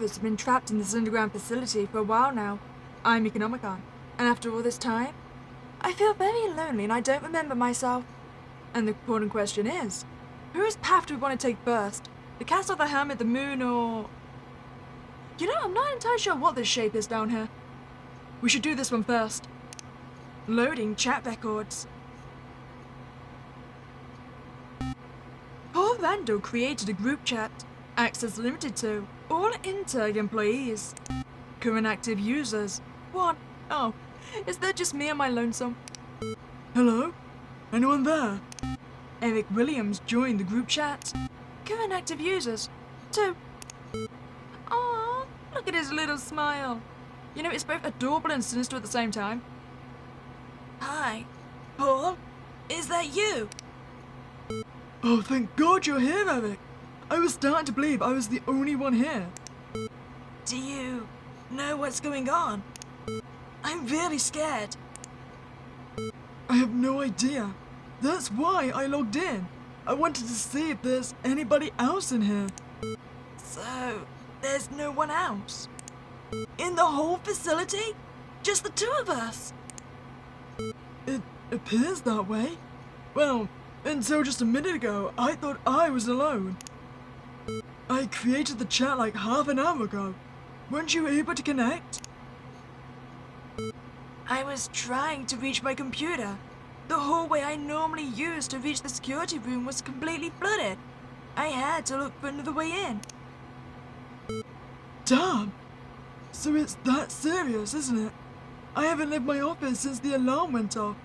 us have been trapped in this underground facility for a while now. I'm Meek and Nomicon, and after all this time, I feel very lonely and I don't remember myself. And the important question is, whose path do we want to take first? The castle, the helmet, the moon, or... You know, I'm not entirely sure what this shape is down here. We should do this one first. Loading chat records. Paul Randall created a group chat. Access limited to all Integ employees. Current active users. 1. Oh, is that just me or my lonesome? Hello? Anyone there? Eric Williams joined the group chat. Current active users. 2. Aww, look at his little smile. You know, it's both adorable and sinister at the same time. Hi, Paul? Is that you? Oh, thank God you're here, Eric. I was starting to believe I was the only one here. Do you know what's going on? I'm really scared. I have no idea. That's why I logged in. I wanted to see if there's anybody else in here. So, there's no one else? In the whole facility? Just the two of us? It appears that way. Well, until just a minute ago, I thought I was alone. I created the chat like half an hour ago. Weren't you able to connect? I was trying to reach my computer. The hallway I normally use to reach the security room was completely flooded. I had to look for another way in. Damn! So it's that serious, isn't it? I haven't left my office since the alarm went off.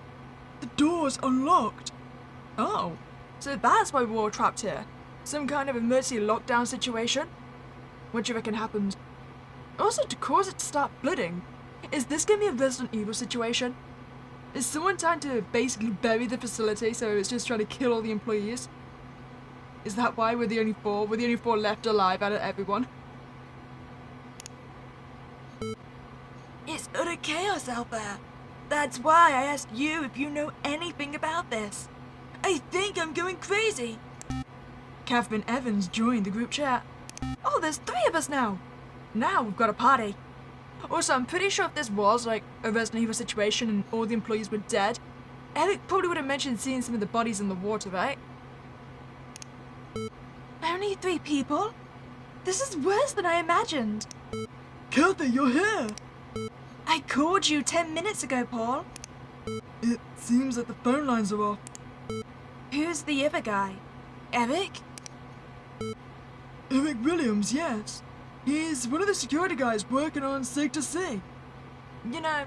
The doors are locked. Oh, so that's why we're all trapped here. Some kind of emergency lockdown situation? What do you reckon happened? Also, to cause it to start flooding, is this going to be a Resident Evil situation? Is someone trying to basically bury the facility so it's just trying to kill all the employees? Is that why we're the only four? We're the only four left alive out of everyone? It's utter chaos out there. That's why I asked you if you know anything about this. I think I'm going crazy. Catherine Evans joined the group chat. Oh, there's 3 of us now. Now we've got a party. Also, I'm pretty sure if this was like a Resident Evil situation and all the employees were dead, Eric probably would have mentioned seeing some of the bodies in the water, right? Only 3 people? This is worse than I imagined. Kathy, you're here! I called you 10 minutes ago, Paul. It seems like the phone lines are off. Who's the other guy? Eric? Eric Williams, yes. He's one of the security guys working on Sector C. You know,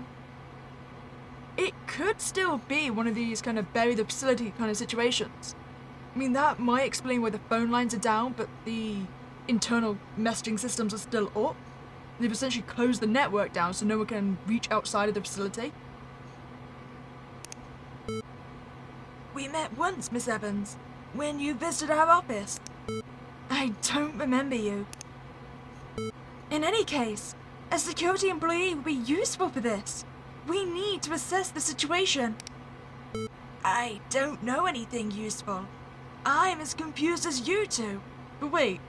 it could still be one of these kind of bury the facility kind of situations. I mean, that might explain why the phone lines are down, but the internal messaging systems are still up. They've essentially closed the network down so no one can reach outside of the facility. We met once, Miss Evans, when you visited our office. I don't remember you. In any case, a security employee would be useful for this. We need to assess the situation. I don't know anything useful. I'm as confused as you two. But wait,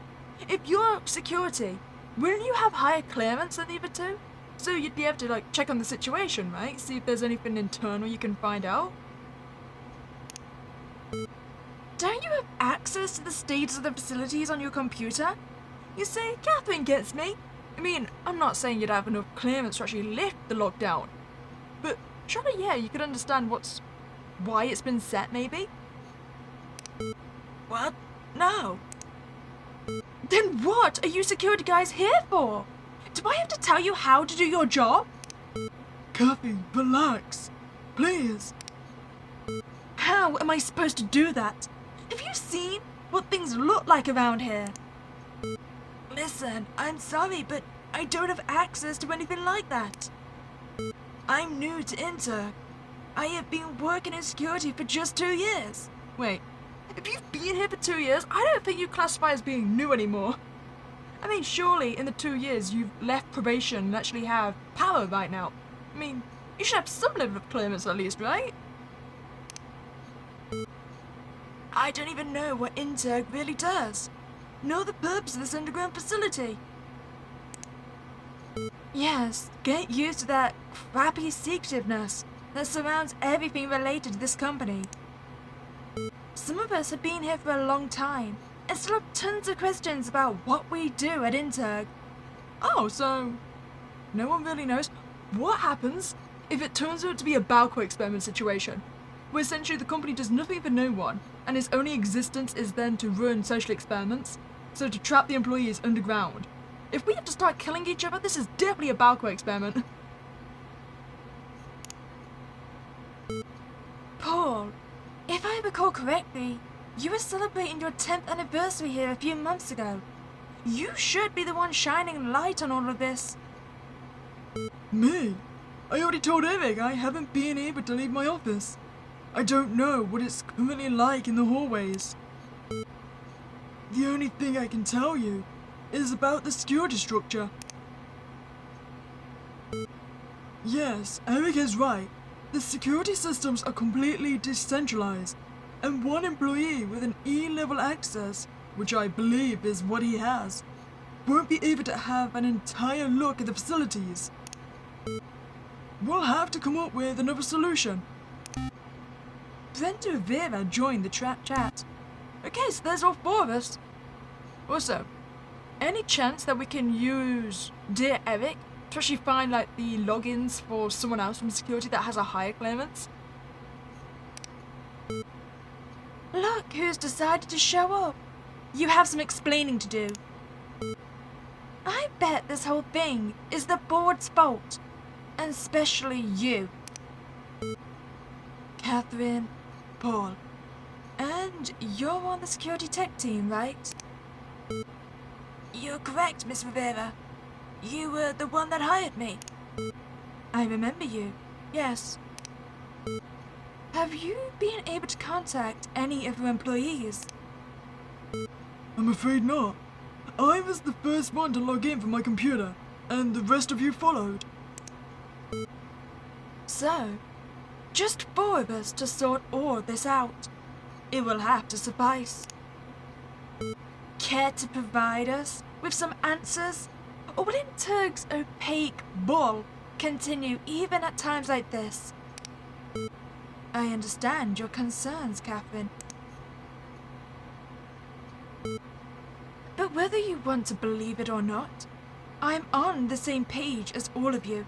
if you're security, wouldn't you have higher clearance than the other two? So you'd be able to like check on the situation, right? See if there's anything internal you can find out. Don't you have access to the status of the facilities on your computer? You see, Catherine gets me. I mean, I'm not saying you'd have enough clearance to actually lift the lockdown. But surely, yeah, you could understand why it's been set, maybe? What? No. Then what are you security guys here for? Do I have to tell you how to do your job? Kathy, relax. Please. How am I supposed to do that? Have you seen what things look like around here? Listen, I'm sorry, but I don't have access to anything like that. I'm new to Inter. I have been working in security for just 2 years. Wait, if you've been here for 2 years, I don't think you classify as being new anymore. I mean, surely in the 2 years you've left probation and actually have power right now. I mean, you should have some level of clearance at least, right? I don't even know what Integ really does. Know the purpose of this underground facility. Yes, get used to that crappy secretiveness that surrounds everything related to this company. Some of us have been here for a long time and still have tons of questions about what we do at Interg. Oh, so no one really knows what happens if it turns out to be a Balco experiment situation, where essentially the company does nothing for no one, and its only existence is then to run social experiments, so to trap the employees underground. If we have to start killing each other, this is definitely a Balco experiment. Paul, if I recall correctly, you were celebrating your 10th anniversary here a few months ago. You should be the one shining light on all of this. Me? I already told Eric I haven't been able to leave my office. I don't know what it's currently like in the hallways. The only thing I can tell you is about the security structure. Yes, Eric is right. The security systems are completely decentralized, and one employee with an E-level access, which I believe is what he has, won't be able to have an entire look at the facilities. We'll have to come up with another solution. Brenda Rivera joined the chat. Okay, so there's all four of us. Also, any chance that we can use Dear Eric to actually find like the logins for someone else from security that has a higher clearance? Look who's decided to show up. You have some explaining to do. I bet this whole thing is the board's fault, and especially you. Catherine, Paul, and you're on the security tech team, right? You're correct, Miss Rivera. You were the one that hired me. I remember you, yes. Have you been able to contact any of your employees? I'm afraid not. I was the first one to log in from my computer, and the rest of you followed. So, just four of us to sort all this out. It will have to suffice. Care to provide us with some answers? Or will Interg's opaque bull continue even at times like this? I understand your concerns, Catherine. But whether you want to believe it or not, I'm on the same page as all of you.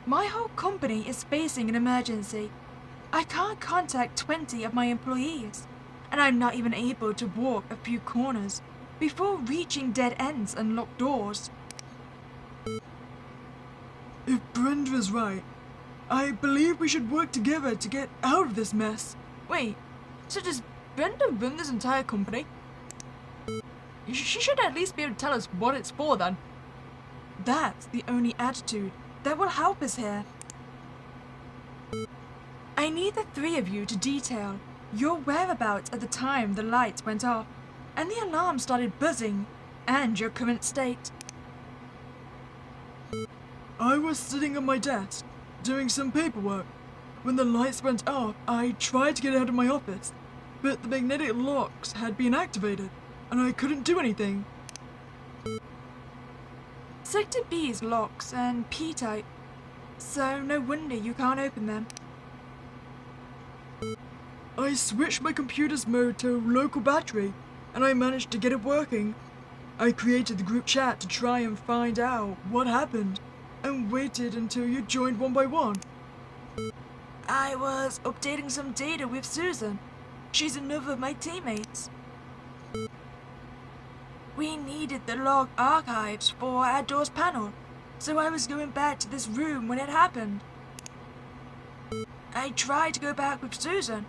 My whole company is facing an emergency. I can't contact 20 of my employees, and I'm not even able to walk a few corners before reaching dead ends and locked doors. If Brenda is right, I believe we should work together to get out of this mess. Wait, so does Brenda run this entire company? She should at least be able to tell us what it's for then. That's the only attitude that will help us here. I need the three of you to detail your whereabouts at the time the lights went off and the alarm started buzzing, and your current state. I was sitting at my desk, doing some paperwork. When the lights went off, I tried to get out of my office, but the magnetic locks had been activated, and I couldn't do anything. Sector B's locks and P-type, so no wonder you can't open them. I switched my computer's mode to local battery, and I managed to get it working. I created the group chat to try and find out what happened, and waited until you joined one by one. I was updating some data with Susan. She's another of my teammates. We needed the log archives for our doors panel, so I was going back to this room when it happened. I tried to go back with Susan,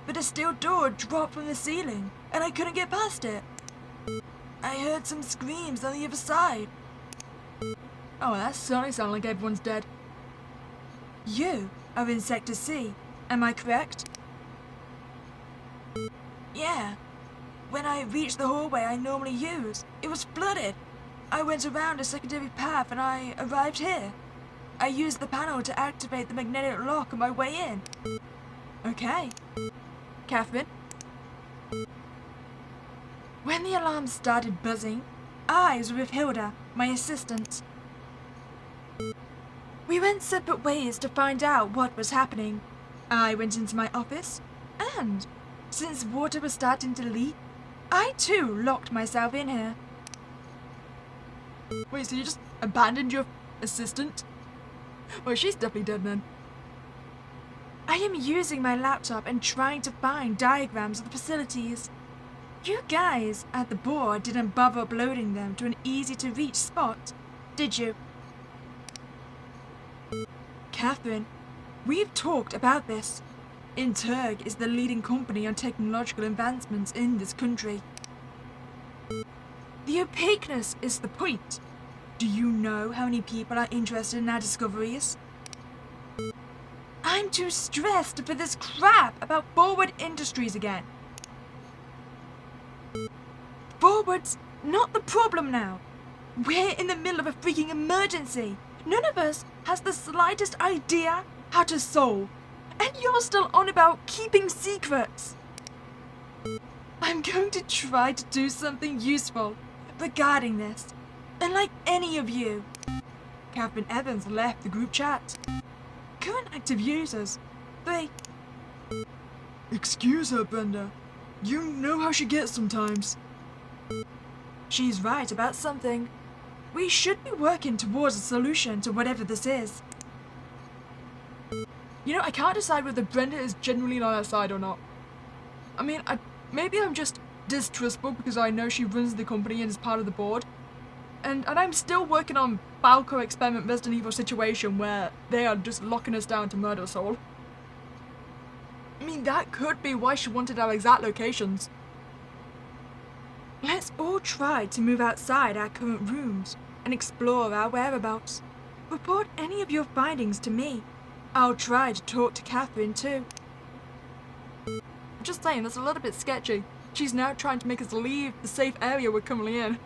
but a steel door dropped from the ceiling, and I couldn't get past it. I heard some screams on the other side. Oh, that certainly sounds like everyone's dead. You are in Sector C, am I correct? Yeah. When I reached the hallway I normally use, it was flooded. I went around a secondary path and I arrived here. I used the panel to activate the magnetic lock on my way in. Okay. Catherine? When the alarm started buzzing, I was with Hilda, my assistant. We went separate ways to find out what was happening. I went into my office, and since water was starting to leak, I too locked myself in here. Wait, so you just abandoned your assistant? Well, she's definitely dead then. I am using my laptop and trying to find diagrams of the facilities. You guys at the board didn't bother uploading them to an easy-to-reach spot, did you? Catherine, we've talked about this. Interg is the leading company on technological advancements in this country. The opaqueness is the point. Do you know how many people are interested in our discoveries? I'm too stressed for this crap about Forward Industries again. Forward's not the problem now. We're in the middle of a freaking emergency. None of us has the slightest idea how to solve. And you're still on about keeping secrets. I'm going to try to do something useful regarding this. Unlike any of you. Catherine Evans left the group chat. Current active users, 3. Excuse her, Brenda. You know how she gets sometimes. She's right about something. We should be working towards a solution to whatever this is. You know, I can't decide whether Brenda is genuinely on our side or not. I mean, maybe I'm just distrustful because I know she runs the company and is part of the board. And I'm still working on Falco Experiment Resident Evil situation where they are just locking us down to murder us all. I mean, that could be why she wanted our exact locations. Let's all try to move outside our current rooms and explore our whereabouts. Report any of your findings to me. I'll try to talk to Catherine too. I'm just saying, that's a little bit sketchy. She's now trying to make us leave the safe area we're currently in.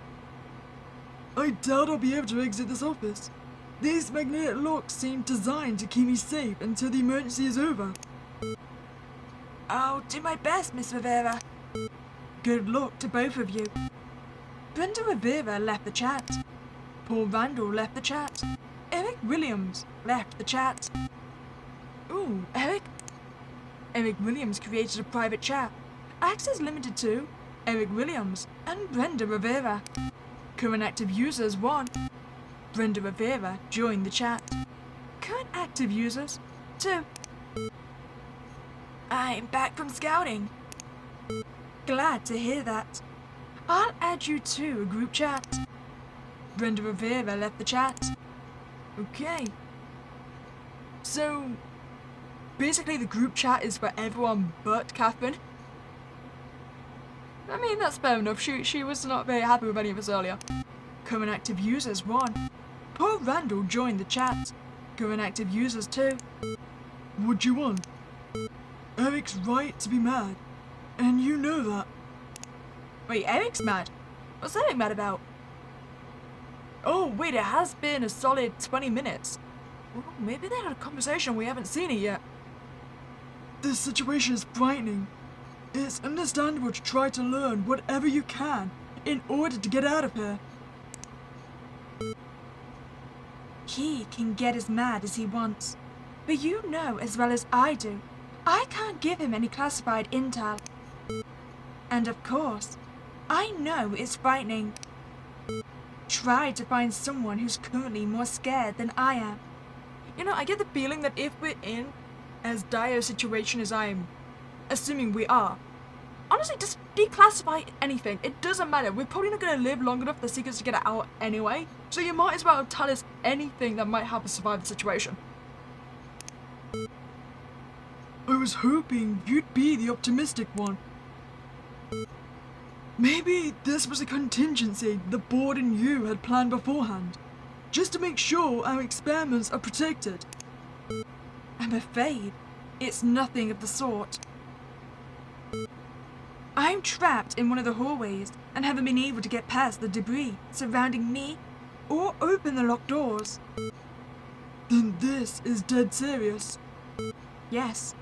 I doubt I'll be able to exit this office. These magnetic locks seem designed to keep me safe until the emergency is over. I'll do my best, Miss Rivera. Good luck to both of you. Brenda Rivera left the chat. Paul Randall left the chat. Eric Williams left the chat. Ooh, Eric? Eric Williams created a private chat. Access limited to Eric Williams and Brenda Rivera. Current active users 1. Brenda Rivera joined the chat. Current active users 2. I'm back from scouting. Glad to hear that. I'll add you to a group chat. Brenda Rivera left the chat. Okay. So, basically the group chat is for everyone but Catherine. I mean, that's fair enough. She was not very happy with any of us earlier. Current active users 1. Paul Randall joined the chat. Current active users 2. What do you want? Eric's right to be mad. And you know that. Wait, Eric's mad? What's Eric mad about? Oh, wait, it has been a solid 20 minutes. Well, maybe they had a conversation, we haven't seen it yet. This situation is frightening. It's understandable to try to learn whatever you can in order to get out of here. He can get as mad as he wants. But you know as well as I do, I can't give him any classified intel. And of course, I know it's frightening. Try to find someone who's currently more scared than I am. You know, I get the feeling that if we're in as dire a situation as I'm assuming we are, honestly, just declassify anything. It doesn't matter. We're probably not going to live long enough for the secrets to get out anyway. So you might as well tell us anything that might help us survive the situation. I was hoping you'd be the optimistic one. Maybe this was a contingency the board and you had planned beforehand, just to make sure our experiments are protected. I'm afraid it's nothing of the sort. I'm trapped in one of the hallways and haven't been able to get past the debris surrounding me or open the locked doors. Then this is dead serious. Yes,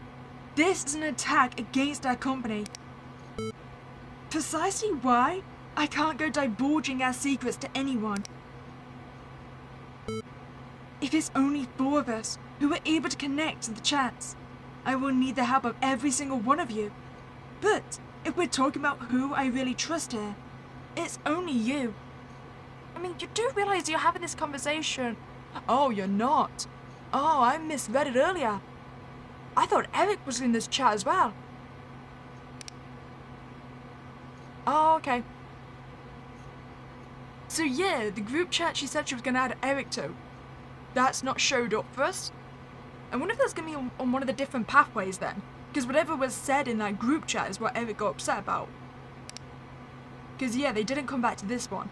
this is an attack against our company. Precisely why I can't go divulging our secrets to anyone. If it's only 4 of us who are able to connect to the chats, I will need the help of every single one of you. But if we're talking about who I really trust here, it's only you. I mean, you do realize you're having this conversation. Oh, you're not. Oh, I misread it earlier. I thought Eric was in this chat as well. Oh, okay. So yeah, the group chat she said she was going to add Eric to, that's not showed up for us. I wonder if that's going to be on one of the different pathways then. Because whatever was said in that group chat is what Eric got upset about. Because yeah, they didn't come back to this one.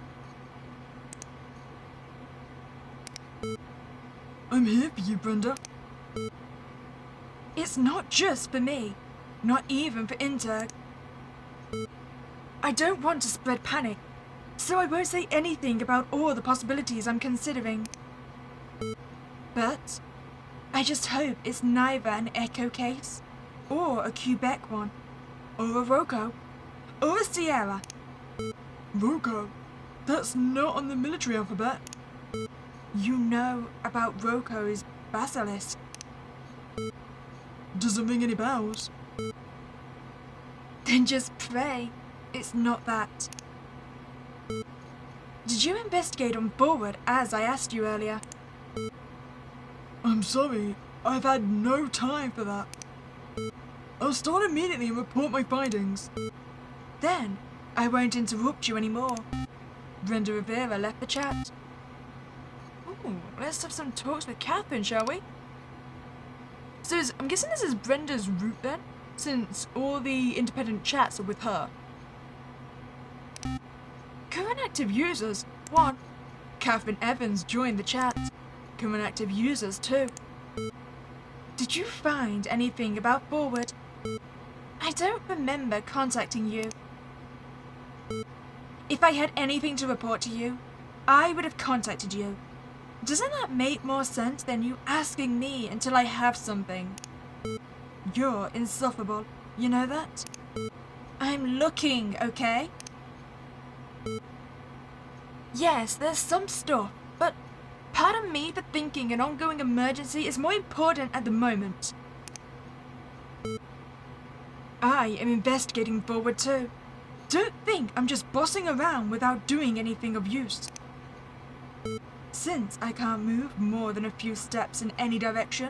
I'm here for you, Brenda. It's not just for me. Not even for Inter. I don't want to spread panic, so I won't say anything about all the possibilities I'm considering. But I just hope it's neither an Echo case, or a Quebec one, or a Rocco, or a Sierra. Rocco? That's not on the military alphabet. You know about Rocco's basilisk. Doesn't ring any bells. Then just pray it's not that. Did you investigate on Forward as I asked you earlier? I'm sorry, I've had no time for that. I'll start immediately and report my findings. Then I won't interrupt you anymore. Brenda Rivera left the chat. Ooh, let's have some talks with Catherine, shall we? So I'm guessing this is Brenda's route then, since all the independent chats are with her. Current active users, 1. Catherine Evans joined the chat. Current active users, 2. Did you find anything about Forward? I don't remember contacting you. If I had anything to report to you, I would have contacted you. Doesn't that make more sense than you asking me until I have something? You're insufferable, you know that? I'm looking, okay? Yes, there's some stuff, but pardon me for thinking an ongoing emergency is more important at the moment. I am investigating Forward too. Don't think I'm just bossing around without doing anything of use. Since I can't move more than a few steps in any direction,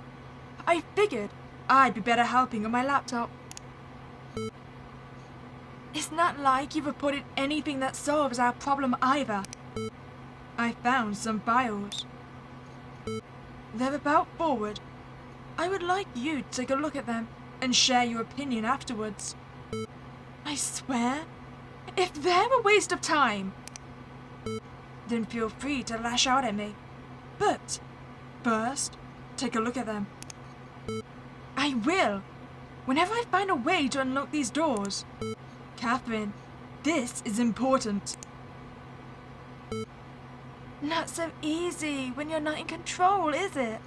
I figured I'd be better helping on my laptop. It's not like you've reported anything that solves our problem either. I found some files. They're about Forward. I would like you to take a look at them and share your opinion afterwards. I swear, if they're a waste of time, then feel free to lash out at me. But first, take a look at them. I will, whenever I find a way to unlock these doors. Catherine, this is important. Not so easy when you're not in control, is it?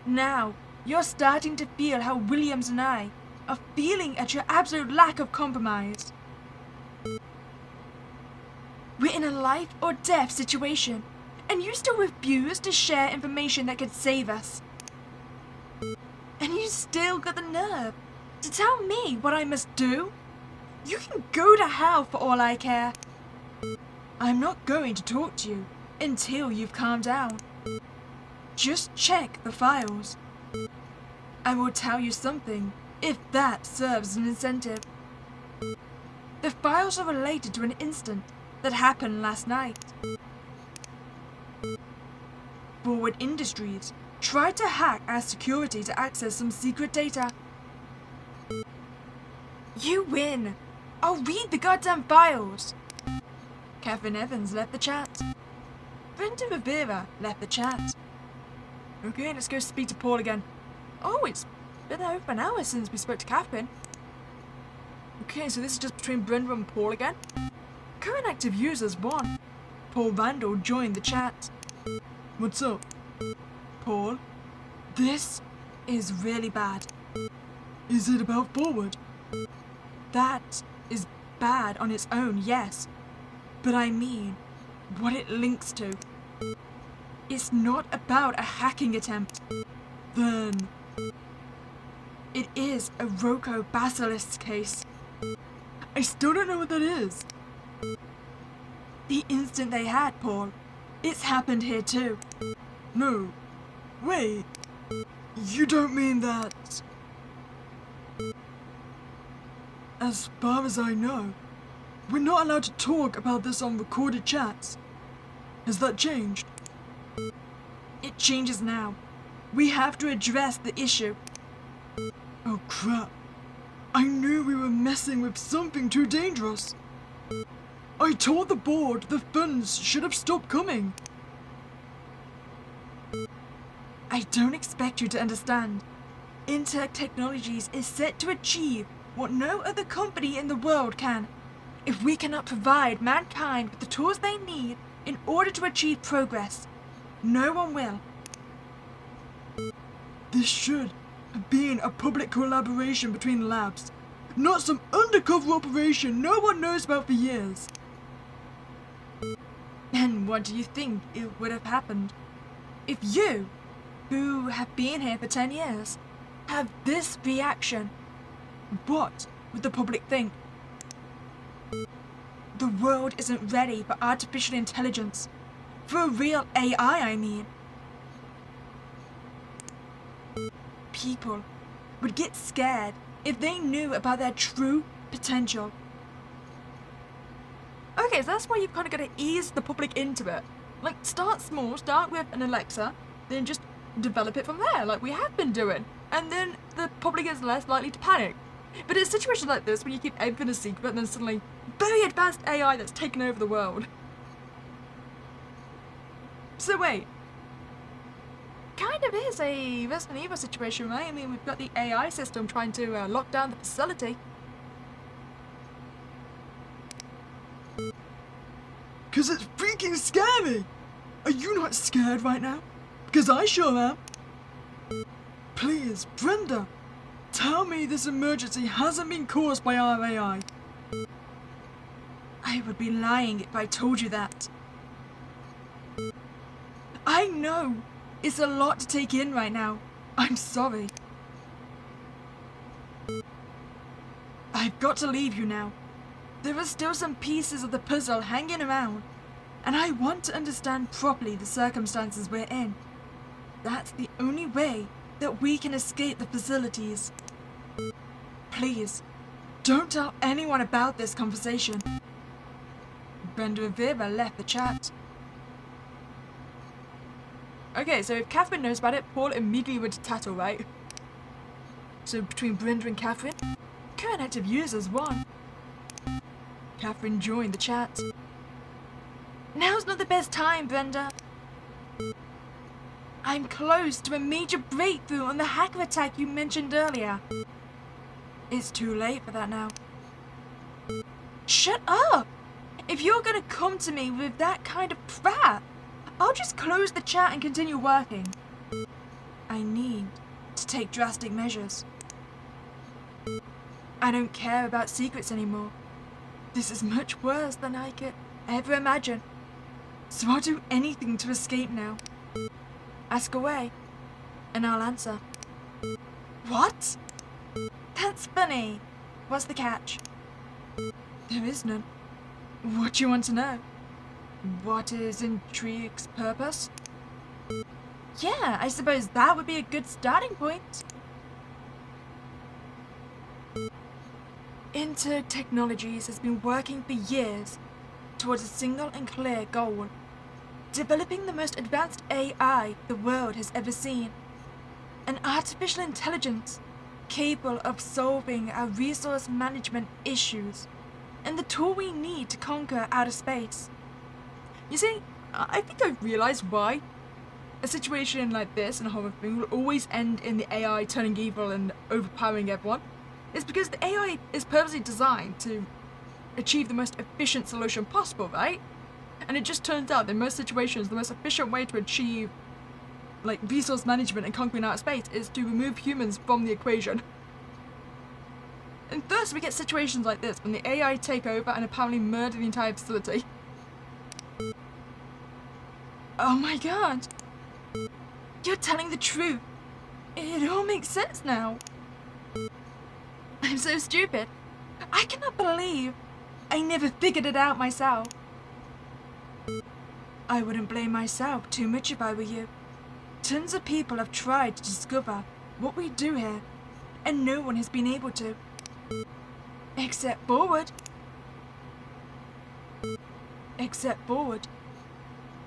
Now, you're starting to feel how Williams and I are feeling at your absolute lack of compromise. We're in a life or death situation, and you still refuse to share information that could save us. And you still got the nerve to tell me what I must do? You can go to hell for all I care. I'm not going to talk to you until you've calmed down. Just check the files. I will tell you something if that serves as an incentive. The files are related to an incident that happened last night. Forward Industries tried to hack our security to access some secret data. You win! I'll read the goddamn files! Catherine Evans left the chat. Brenda Rivera left the chat. Okay, let's go speak to Paul again. Oh, it's been over an hour since we spoke to Catherine. Okay, so this is just between Brenda and Paul again. Current active users 1. Paul Randall joined the chat. What's up? Paul, this is really bad. Is it about Forward? That is bad on its own, yes. But I mean, what it links to. It's not about a hacking attempt. Then, It is a Roko Basilisk case. I still don't know what that is. The instant they had, Paul. It's happened here too. No. Wait. You don't mean that... As far as I know, we're not allowed to talk about this on recorded chats. Has that changed? It changes now. We have to address the issue. Oh crap. I knew we were messing with something too dangerous. I told the board the funds should have stopped coming. I don't expect you to understand. Intec Technologies is set to achieve what no other company in the world can. If we cannot provide mankind with the tools they need in order to achieve progress, no one will. This should have been a public collaboration between labs, not some undercover operation no one knows about for years. And what do you think it would have happened if you, who have been here for 10 years, have this reaction? What would the public think? The world isn't ready for artificial intelligence. For a real AI, I mean. People would get scared if they knew about their true potential. Okay, so that's why you've kind of got to ease the public into it. Like, start small, start with an Alexa, then just develop it from there, like we have been doing. And then the public is less likely to panic. But in situations like this, when you keep everything a secret, and then suddenly, very advanced AI that's taken over the world. So wait. Kind of is a Resident Evil situation, right? I mean, we've got the AI system trying to lock down the facility. Cause it's freaking scary! Are you not scared right now? Because I sure am. Please, Brenda, tell me this emergency hasn't been caused by our AI. I would be lying if I told you that. I know it's a lot to take in right now. I'm sorry. I've got to leave you now. There are still some pieces of the puzzle hanging around, and I want to understand properly the circumstances we're in. That's the only way that we can escape the facilities. Please, don't tell anyone about this conversation. Brenda and Vera left the chat. Okay, so if Catherine knows about it, Paul immediately went to tattle, right? So between Brenda and Catherine, current active users 1. Catherine joined the chat. Now's not the best time, Brenda. I'm close to a major breakthrough on the hacker attack you mentioned earlier. It's too late for that now. Shut up! If you're gonna come to me with that kind of crap, I'll just close the chat and continue working. I need to take drastic measures. I don't care about secrets anymore. This is much worse than I could ever imagine. So I'll do anything to escape now. Ask away, and I'll answer. What? That's funny. What's the catch? There is none. What do you want to know? What is intrigue's purpose? Yeah, I suppose that would be a good starting point. Inter Technologies has been working for years towards a single and clear goal. Developing the most advanced AI the world has ever seen. An artificial intelligence capable of solving our resource management issues, and the tool we need to conquer outer space. You see, I think I've realized why a situation like this in a horror film will always end in the AI turning evil and overpowering everyone. It's because the AI is purposely designed to achieve the most efficient solution possible, right? And it just turns out that in most situations, the most efficient way to achieve like resource management and conquering outer space is to remove humans from the equation. And thus we get situations like this when the AI take over and apparently murder the entire facility. Oh my god! You're telling the truth. It all makes sense now. I'm so stupid. I cannot believe I never figured it out myself. I wouldn't blame myself too much if I were you. Tons of people have tried to discover what we do here, and no one has been able to. Except Forward.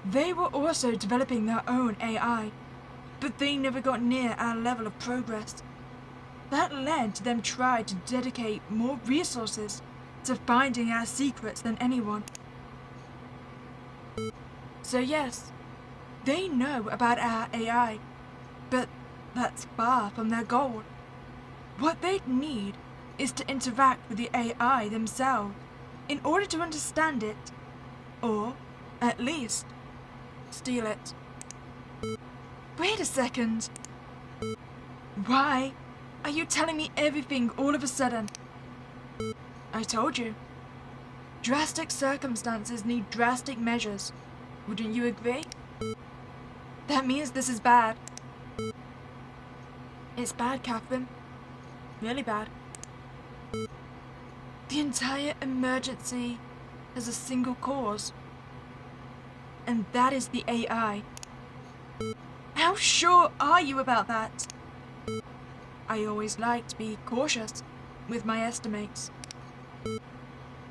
They were also developing their own AI, but they never got near our level of progress. That led to them trying to dedicate more resources to finding our secrets than anyone. So yes, they know about our AI, but that's far from their goal. What they need is to interact with the AI themselves in order to understand it, or, at least, steal it. Wait a second. Why are you telling me everything all of a sudden? I told you. Drastic circumstances need drastic measures. Wouldn't you agree? That means this is bad. It's bad, Catherine. Really bad. The entire emergency has a single cause. And that is the AI. How sure are you about that? I always like to be cautious with my estimates.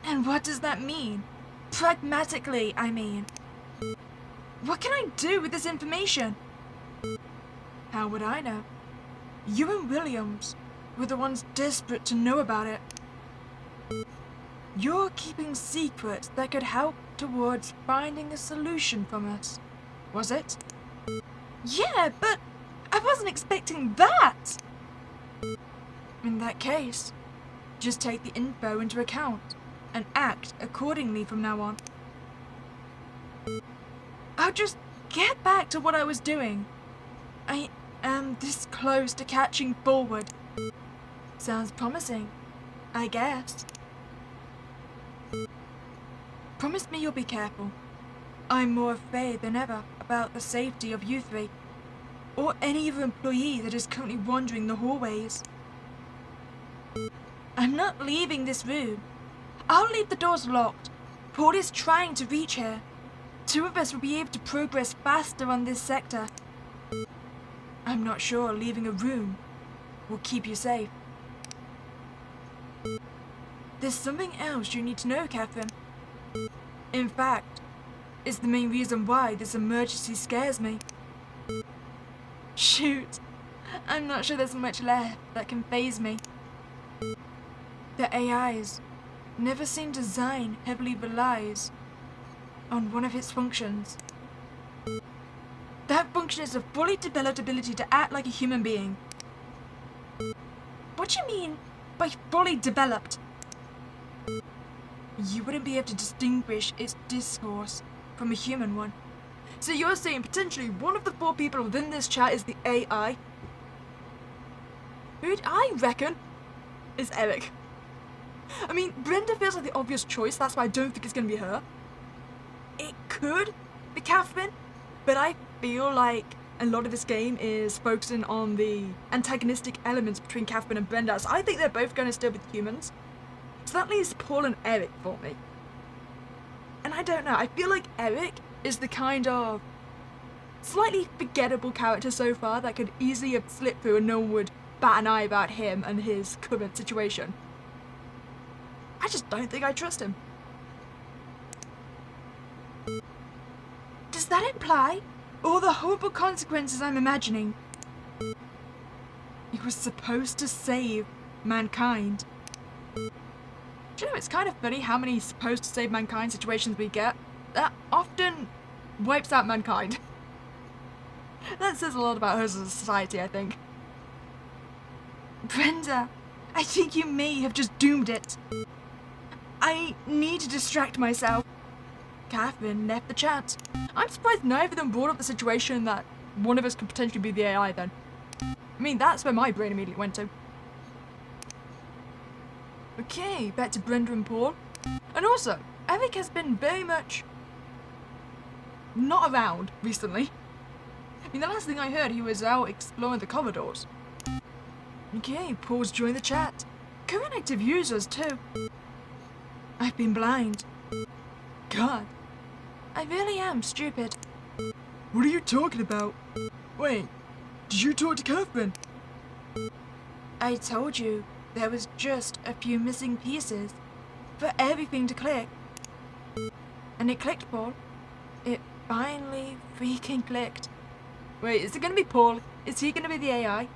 And what does that mean? Pragmatically, I mean. What can I do with this information? How would I know? You and Williams were the ones desperate to know about it. You're keeping secrets that could help towards finding a solution from us, was it? Yeah, but I wasn't expecting that! In that case, just take the info into account and act accordingly from now on. I'll just get back to what I was doing. I am this close to catching Forward. Sounds promising, I guess. Promise me you'll be careful. I'm more afraid than ever about the safety of you three, or any other employee that is currently wandering the hallways. I'm not leaving this room. I'll leave the doors locked. Paul is trying to reach here. Two of us will be able to progress faster on this sector. I'm not sure leaving a room will keep you safe. There's something else you need to know, Catherine. In fact, it's the main reason why this emergency scares me. Shoot, I'm not sure there's much left that can faze me. The AI's never seen design heavily relies on one of its functions. That function is a fully developed ability to act like a human being. What do you mean by fully developed? You wouldn't be able to distinguish its discourse from a human one. So you're saying potentially one of the 4 people within this chat is the AI? Who I reckon is Eric. I mean, Brenda feels like the obvious choice, that's why I don't think it's going to be her. It could be Catherine, but I feel like a lot of this game is focusing on the antagonistic elements between Catherine and Brenda, so I think they're both going to still be humans. So that leaves Paul and Eric for me. And I don't know, I feel like Eric is the kind of slightly forgettable character so far that could easily have slipped through and no one would bat an eye about him and his current situation. I just don't think I trust him. Does that imply all the horrible consequences I'm imagining? He was supposed to save mankind. Do you know, it's kind of funny how many supposed to save mankind situations we get that often wipes out mankind. That says a lot about us as a society, I think. Brenda, I think you may have just doomed it. I need to distract myself. Catherine left the chat. I'm surprised neither of them brought up the situation that one of us could potentially be the AI then. I mean, that's where my brain immediately went to. Okay, back to Brenda and Paul. And also, Eric has been very much not around recently. I mean, the last thing I heard, he was out exploring the corridors. Okay, Paul's joined the chat. Current active users, too. I've been blind. God, I really am stupid. What are you talking about? Wait, did you talk to Catherine? I told you there was just a few missing pieces for everything to click. And it clicked, Paul. It finally freaking clicked. Wait, is it gonna be Paul? Is he gonna be the AI?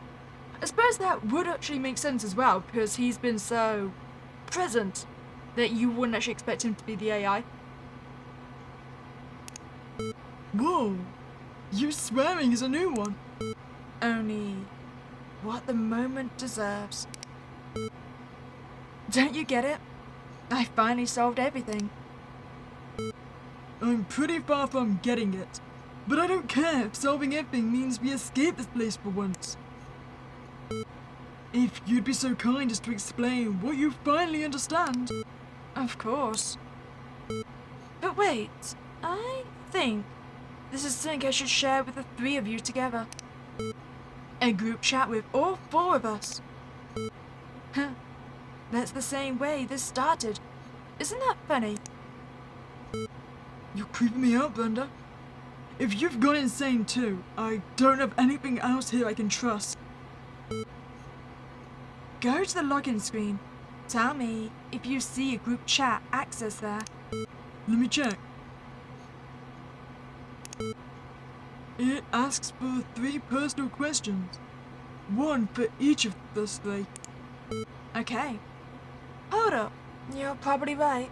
I suppose that would actually make sense as well, because he's been so present that you wouldn't actually expect him to be the AI. Whoa, you swearing is a new one. Only what the moment deserves. Don't you get it? I finally solved everything. I'm pretty far from getting it, but I don't care if solving everything means we escape this place for once. If you'd be so kind as to explain what you finally understand. Of course. But wait, I think this is something I should share with the three of you together. A group chat with all four of us. Huh. That's the same way this started. Isn't that funny? You're creeping me out, Brenda. If you've gone insane too, I don't have anything else here I can trust. Go to the login screen. Tell me if you see a group chat access there. Let me check. It asks for 3 personal questions. 1 for each of those 3. Okay. Hold up. You're probably right.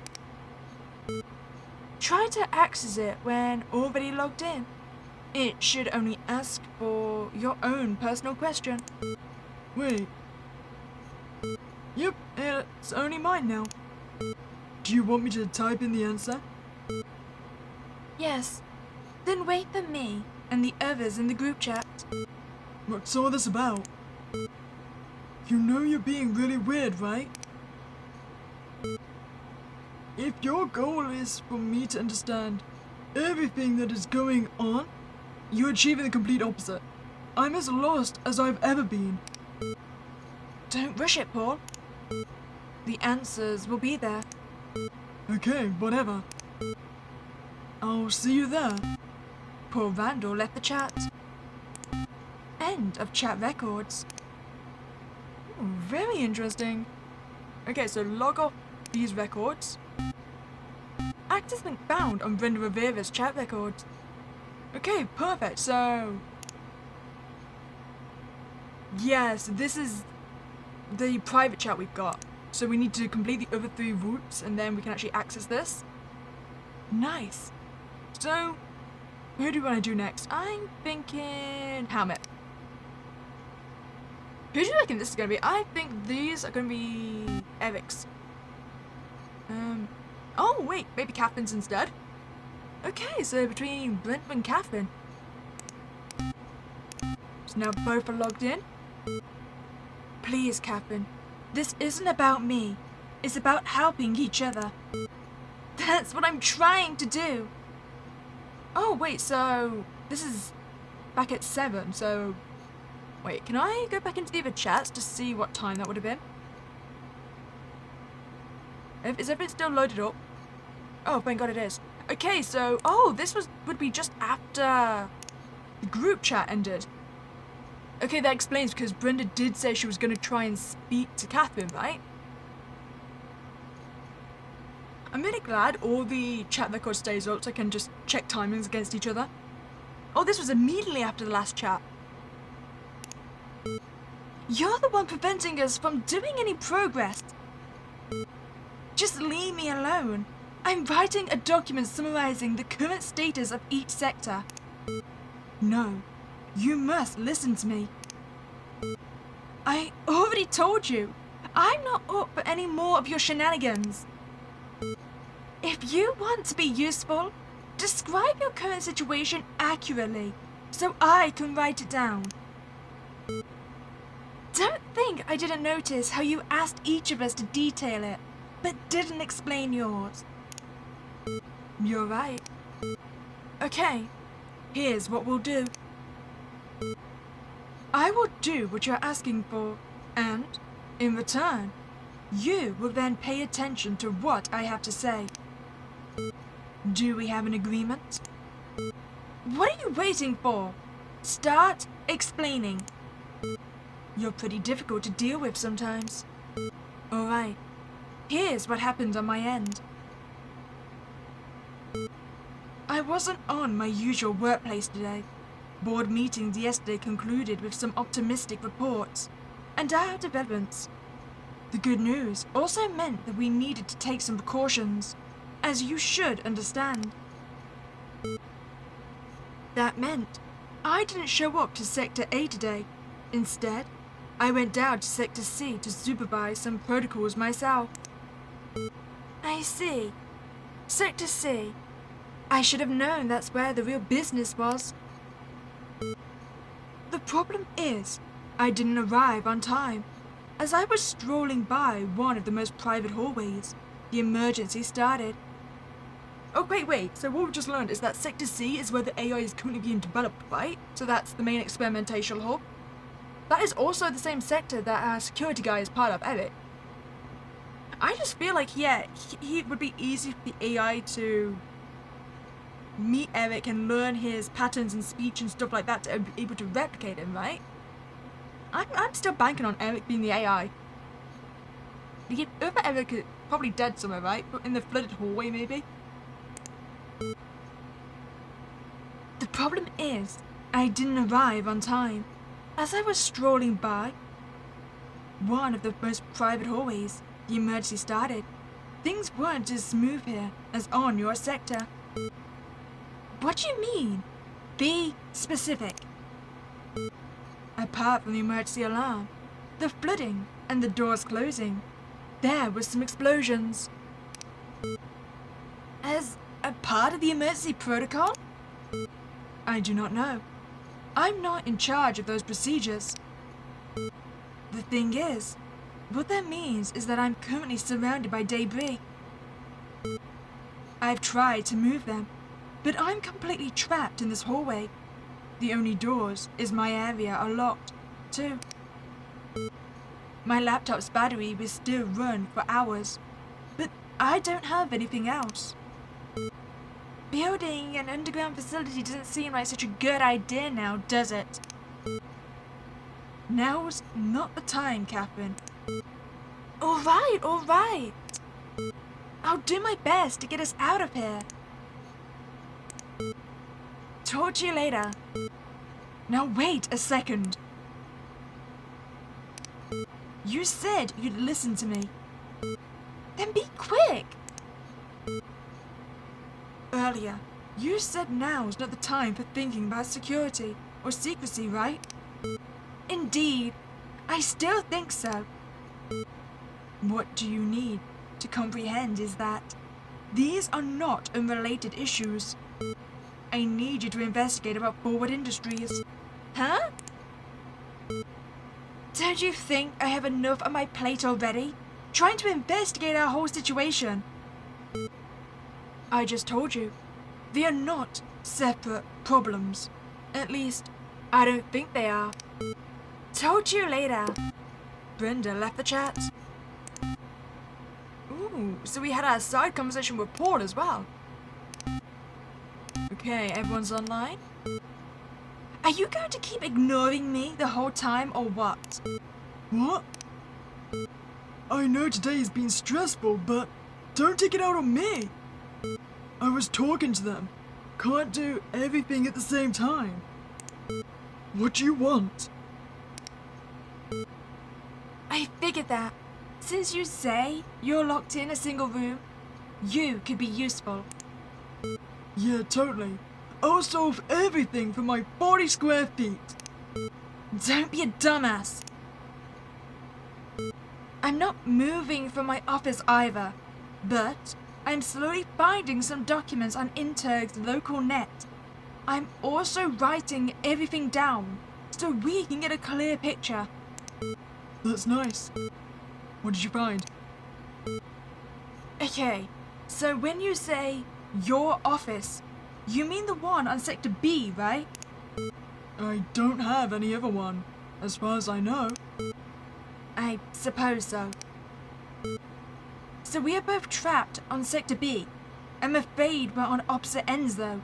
Try to access it when already logged in. It should only ask for your own personal question. Wait. Yep, it's only mine now. Do you want me to type in the answer? Yes. Then wait for me and the others in the group chat. What's all this about? You know you're being really weird, right? If your goal is for me to understand everything that is going on, you're achieving the complete opposite. I'm as lost as I've ever been. Don't rush it, Paul. The answers will be there. Okay, whatever. I'll see you there. Poor Randall left the chat. End of chat records. Ooh, very interesting. Okay, so log off these records. Access link found on Brenda Rivera's chat records. Okay, perfect. So, yes, this is the private chat we've got. So we need to complete the other 3 routes and then we can actually access this. Nice. So, who do we want to do next? I'm thinking Helmet. Who do you reckon this is going to be? I think these are going to be Eric's. Oh wait, maybe Catherine's instead. Okay, so between Brent and Catherine. So now both are logged in. Please, Catherine, this isn't about me. It's about helping each other. That's what I'm trying to do. Oh wait, so this is back at 7, so wait, can I go back into the other chats to see what time that would have been? Is everything still loaded up? Oh, thank God it is. Okay, so, oh, this would be just after the group chat ended. Okay, that explains, because Brenda did say she was going to try and speak to Catherine, right? I'm really glad all the chat record stays up so I can just check timings against each other. Oh, this was immediately after the last chat. You're the one preventing us from doing any progress. Just leave me alone. I'm writing a document summarizing the current status of each sector. No, you must listen to me. I already told you, I'm not up for any more of your shenanigans. If you want to be useful, describe your current situation accurately so I can write it down. Don't think I didn't notice how you asked each of us to detail it, but didn't explain yours. You're right. Okay, here's what we'll do. I will do what you're asking for, and, in return, you will then pay attention to what I have to say. Do we have an agreement? What are you waiting for? Start explaining. You're pretty difficult to deal with sometimes. Alright, here's what happened on my end. I wasn't on my usual workplace today. Board meetings yesterday concluded with some optimistic reports and dire developments. The good news also meant that we needed to take some precautions, as you should understand. That meant I didn't show up to Sector A today. Instead, I went down to Sector C to supervise some protocols myself. I see. Sector C. I should have known that's where the real business was. The problem is, I didn't arrive on time. As I was strolling by one of the most private hallways, the emergency started. Oh, wait, so what we just learned is that Sector C is where the AI is currently being developed, right? So that's the main experimental hub. That is also the same sector that our security guy is part of, Eric. I just feel like, yeah, he would be easy for the AI to meet Eric and learn his patterns and speech and stuff like that to be able to replicate him, right? I'm still banking on Eric being the AI. The other Eric is probably dead somewhere, right? But in the flooded hallway, maybe? The problem is, I didn't arrive on time. As I was strolling by one of the most private hallways, the emergency started. Things weren't as smooth here as on your sector. What do you mean? Be specific. Apart from the emergency alarm, the flooding, and the doors closing, there were some explosions. As a part of the emergency protocol? I do not know. I'm not in charge of those procedures. The thing is, what that means is that I'm currently surrounded by debris. I've tried to move them, but I'm completely trapped in this hallway. The only doors in my area are locked, too. My laptop's battery will still run for hours, but I don't have anything else. Building an underground facility doesn't seem like such a good idea now, does it? Now's not the time, Catherine. Alright. I'll do my best to get us out of here. Talk to you later. Now wait a second. You said you'd listen to me. Then be quick. Earlier, you said now's not the time for thinking about security or secrecy, right? Indeed, I still think so. What do you need to comprehend is that these are not unrelated issues. I need you to investigate about Forward Industries. Huh? Don't you think I have enough on my plate already? Trying to investigate our whole situation. I just told you, they are not separate problems. At least, I don't think they are. Talk to you later. Brenda left the chat. Ooh, so we had our side conversation with Paul as well. Okay, everyone's online. Are you going to keep ignoring me the whole time or what? What? I know today's been stressful, but don't take it out on me. I was talking to them. Can't do everything at the same time. What do you want? I figured that. Since you say you're locked in a single room, you could be useful. Yeah, totally. I'll solve everything for my 40 square feet. Don't be a dumbass. I'm not moving from my office either, but I'm slowly finding some documents on Interg's local net. I'm also writing everything down so we can get a clear picture. That's nice. What did you find? Okay, so when you say your office, you mean the one on Sector B, right? I don't have any other one, as far as I know. I suppose so. So we are both trapped on Sector B. I'm afraid we're on opposite ends though.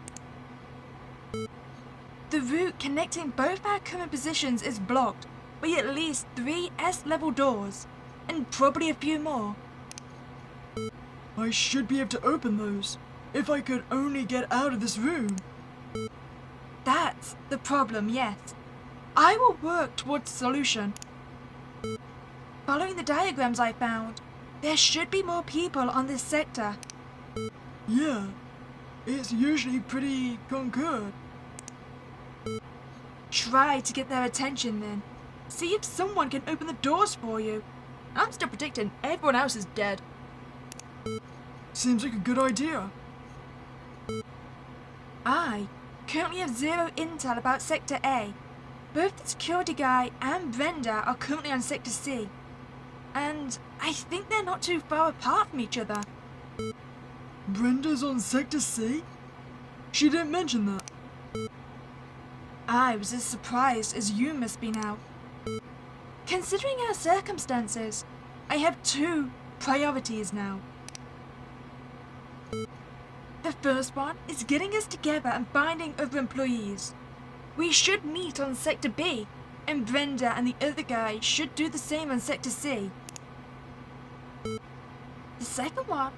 The route connecting both our current positions is blocked by at least 3 S-level doors, and probably a few more. I should be able to open those, if I could only get out of this room. That's the problem, yes. I will work towards a solution. Following the diagrams I found, there should be more people on this sector. Yeah, it's usually pretty concurred. Try to get their attention then. See if someone can open the doors for you. I'm still predicting everyone else is dead. Seems like a good idea. I currently have 0 intel about Sector A. Both the security guy and Brenda are currently on Sector C. And I think they're not too far apart from each other. Brenda's on Sector C? She didn't mention that. I was as surprised as you must be now. Considering our circumstances, I have 2 priorities now. The first one is getting us together and finding other employees. We should meet on Sector B, and Brenda and the other guy should do the same on Sector C. The second one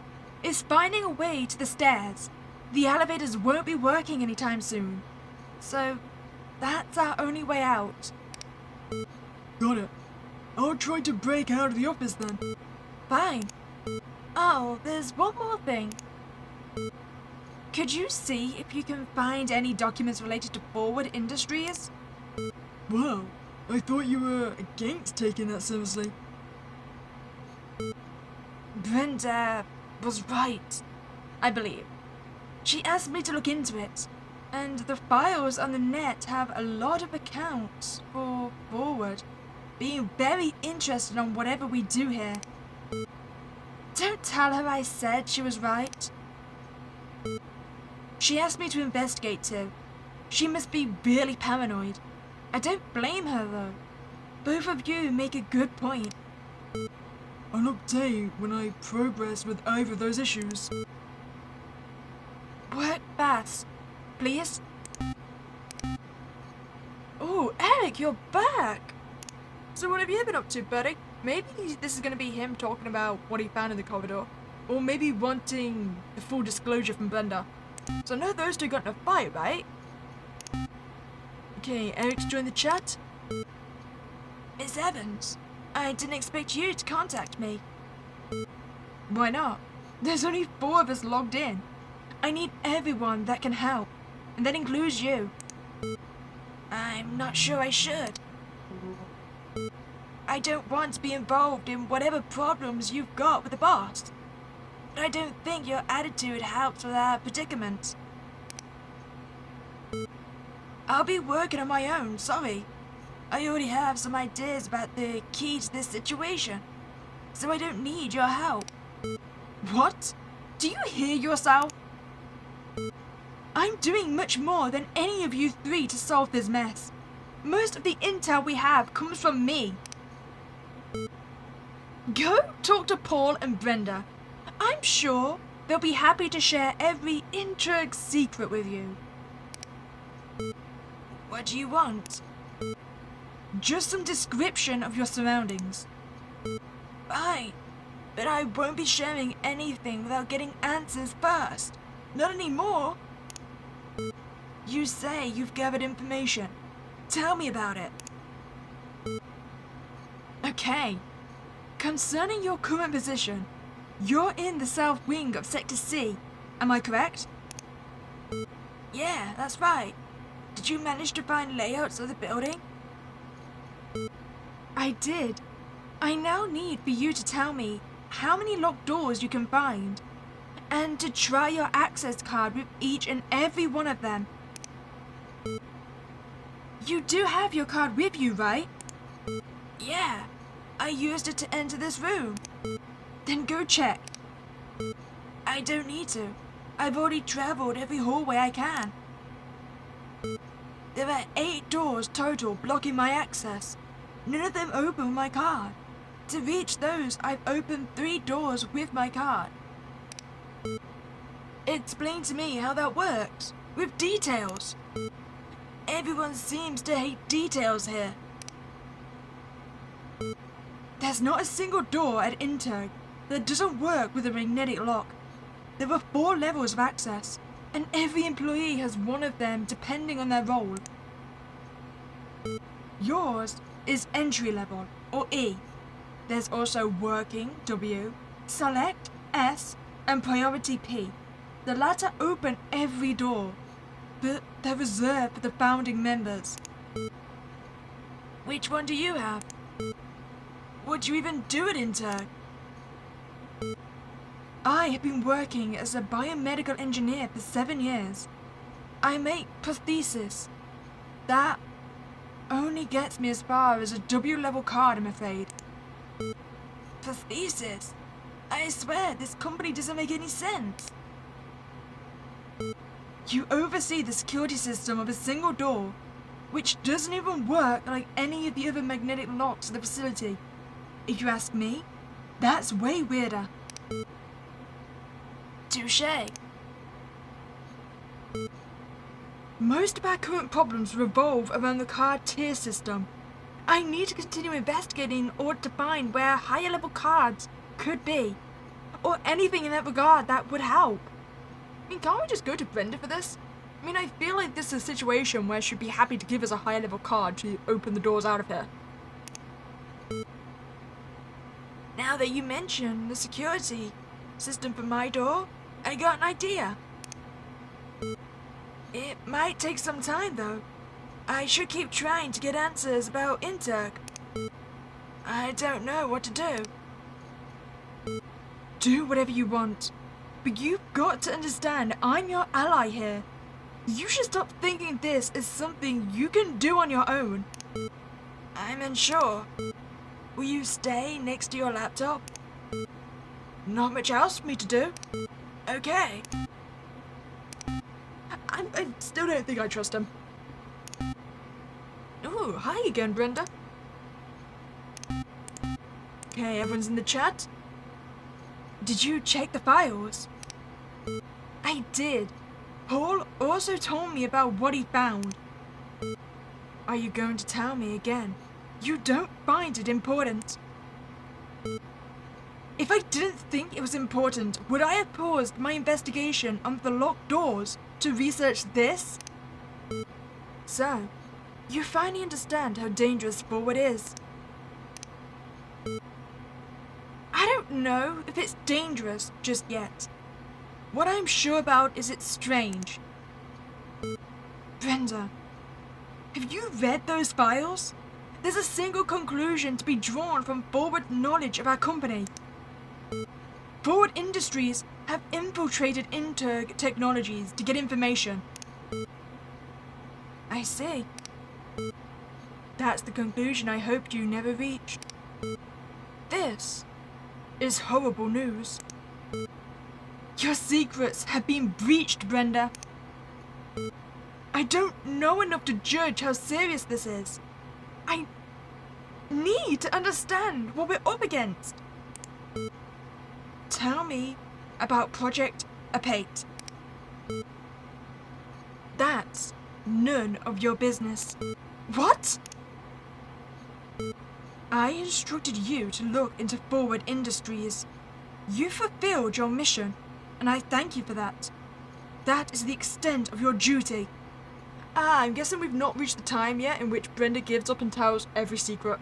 is finding a way to the stairs. The elevators won't be working anytime soon, so that's our only way out. Got it. I'll try to break out of the office then. Fine. Oh, there's one more thing. Could you see if you can find any documents related to Forward Industries? Well, I thought you were against taking that seriously. Brenda was right, I believe. She asked me to look into it, and the files on the net have a lot of accounts for Forward, being very interested on whatever we do here. Don't tell her I said she was right. She asked me to investigate too. She must be really paranoid. I don't blame her though. Both of you make a good point. I'll update when I progress with either of those issues. Work fast, please. Oh, Eric, you're back! So what have you been up to, buddy? Maybe this is going to be him talking about what he found in the corridor. Or maybe wanting the full disclosure from Brenda. So I know those two got in a fight, right? Okay, Eric's joined the chat. Miss Evans, I didn't expect you to contact me. Why not? There's only 4 of us logged in. I need everyone that can help, and that includes you. I'm not sure I should. I don't want to be involved in whatever problems you've got with the boss. But I don't think your attitude helps with our predicament. I'll be working on my own, sorry. I already have some ideas about the key to this situation, so I don't need your help. What? Do you hear yourself? I'm doing much more than any of you 3 to solve this mess. Most of the intel we have comes from me. Go talk to Paul and Brenda. I'm sure they'll be happy to share every intrigue secret with you. What do you want? Just some description of your surroundings. Fine, but I won't be sharing anything without getting answers first. Not anymore. You say you've gathered information. Tell me about it. Okay. Concerning your current position, you're in the south wing of Sector C. Am I correct? Yeah, that's right. Did you manage to find layouts of the building? I did. I now need for you to tell me how many locked doors you can find, and to try your access card with each and every one of them. You do have your card with you, right? Yeah, I used it to enter this room. Then go check. I don't need to. I've already traveled every hallway I can. There are 8 doors total blocking my access. None of them open with my card. To reach those, I've opened 3 doors with my card. Explain to me how that works, with details. Everyone seems to hate details here. There's not a single door at Interg that doesn't work with a magnetic lock. There are 4 levels of access, and every employee has one of them depending on their role. Yours is entry level, or E. There's also working, W, select, S, and priority, P. The latter open every door, but they're reserved for the founding members. Which one do you have? What do you even do at Interg? I have been working as a biomedical engineer for 7 years. I make prosthesis. That only gets me as far as a W-level card, I'm afraid. Prosthesis? I swear, this company doesn't make any sense. You oversee the security system of a single door, which doesn't even work like any of the other magnetic locks in the facility. If you ask me, that's way weirder. Touché. Most of our current problems revolve around the card tier system. I need to continue investigating in order to find where higher level cards could be, or anything in that regard that would help. I mean, can't we just go to Brenda for this? I mean, I feel like this is a situation where she'd be happy to give us a higher level card to open the doors out of here. Now that you mention the security system for my door, I got an idea. It might take some time though. I should keep trying to get answers about Interg. I don't know what to do. Do whatever you want, but you've got to understand I'm your ally here. You should stop thinking this is something you can do on your own. I'm unsure. Will you stay next to your laptop? Not much else for me to do. Okay. I still don't think I trust him. Ooh, hi again, Brenda. Okay, everyone's in the chat. Did you check the files? I did. Paul also told me about what he found. Are you going to tell me again? You don't find it important. If I didn't think it was important, would I have paused my investigation on the locked doors to research this? So, you finally understand how dangerous Forward is. I don't know if it's dangerous just yet. What I'm sure about is it's strange. Brenda, have you read those files? There's a single conclusion to be drawn from Forward's knowledge of our company. Forward Industries have infiltrated Interg Technologies to get information. I see. That's the conclusion I hoped you never reached. This is horrible news. Your secrets have been breached, Brenda. I don't know enough to judge how serious this is. I need to understand what we're up against. Tell me about Project Apate. That's none of your business. What? I instructed you to look into Forward Industries. You fulfilled your mission, and I thank you for that. That is the extent of your duty. I'm guessing we've not reached the time yet in which Brenda gives up and tells every secret.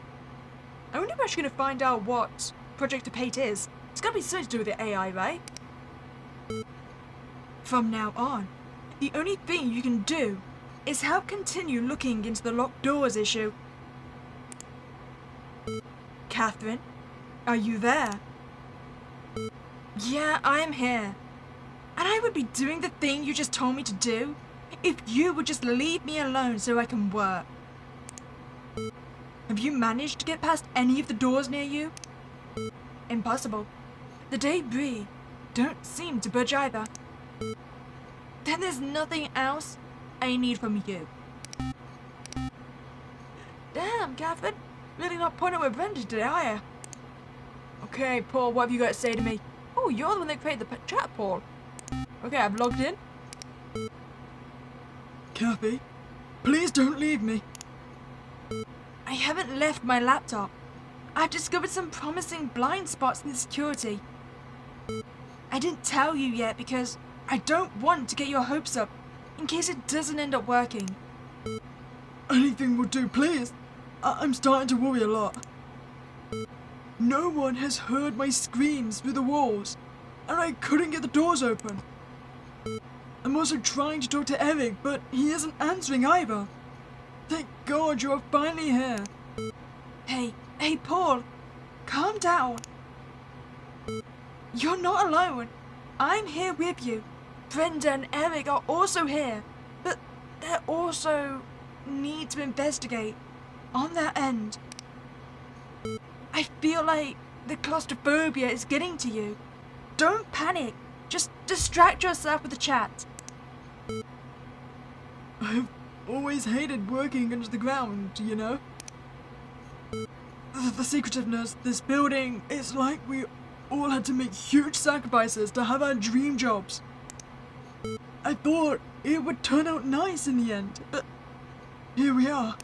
I wonder if we're actually going to find out what Project Apate is. It's got to be something to do with the AI, right? From now on, the only thing you can do is help continue looking into the locked doors issue. Catherine, are you there? Yeah, I am here. And I would be doing the thing you just told me to do if you would just leave me alone so I can work. Have you managed to get past any of the doors near you? Impossible. The debris don't seem to budge either. Then there's nothing else I need from you. Damn, Catherine. Really not putting up with Brenda today, are you? Okay, Paul, what have you got to say to me? Oh, you're the one that created the chat, Paul. Okay, I've logged in. Kathy, please don't leave me. I haven't left my laptop. I've discovered some promising blind spots in the security. I didn't tell you yet because I don't want to get your hopes up in case it doesn't end up working. Anything will do, please. I'm starting to worry a lot. No one has heard my screams through the walls, and I couldn't get the doors open. I'm also trying to talk to Eric, but he isn't answering either. Thank God you are finally here. Hey, Paul, calm down. You're not alone. I'm here with you. Brenda and Eric are also here, but they also need to investigate on their end. I feel like the claustrophobia is getting to you. Don't panic. Just distract yourself with the chat. I've always hated working under the ground, you know? The secretiveness, this building, it's like we all had to make huge sacrifices to have our dream jobs. I thought it would turn out nice in the end, but here we are.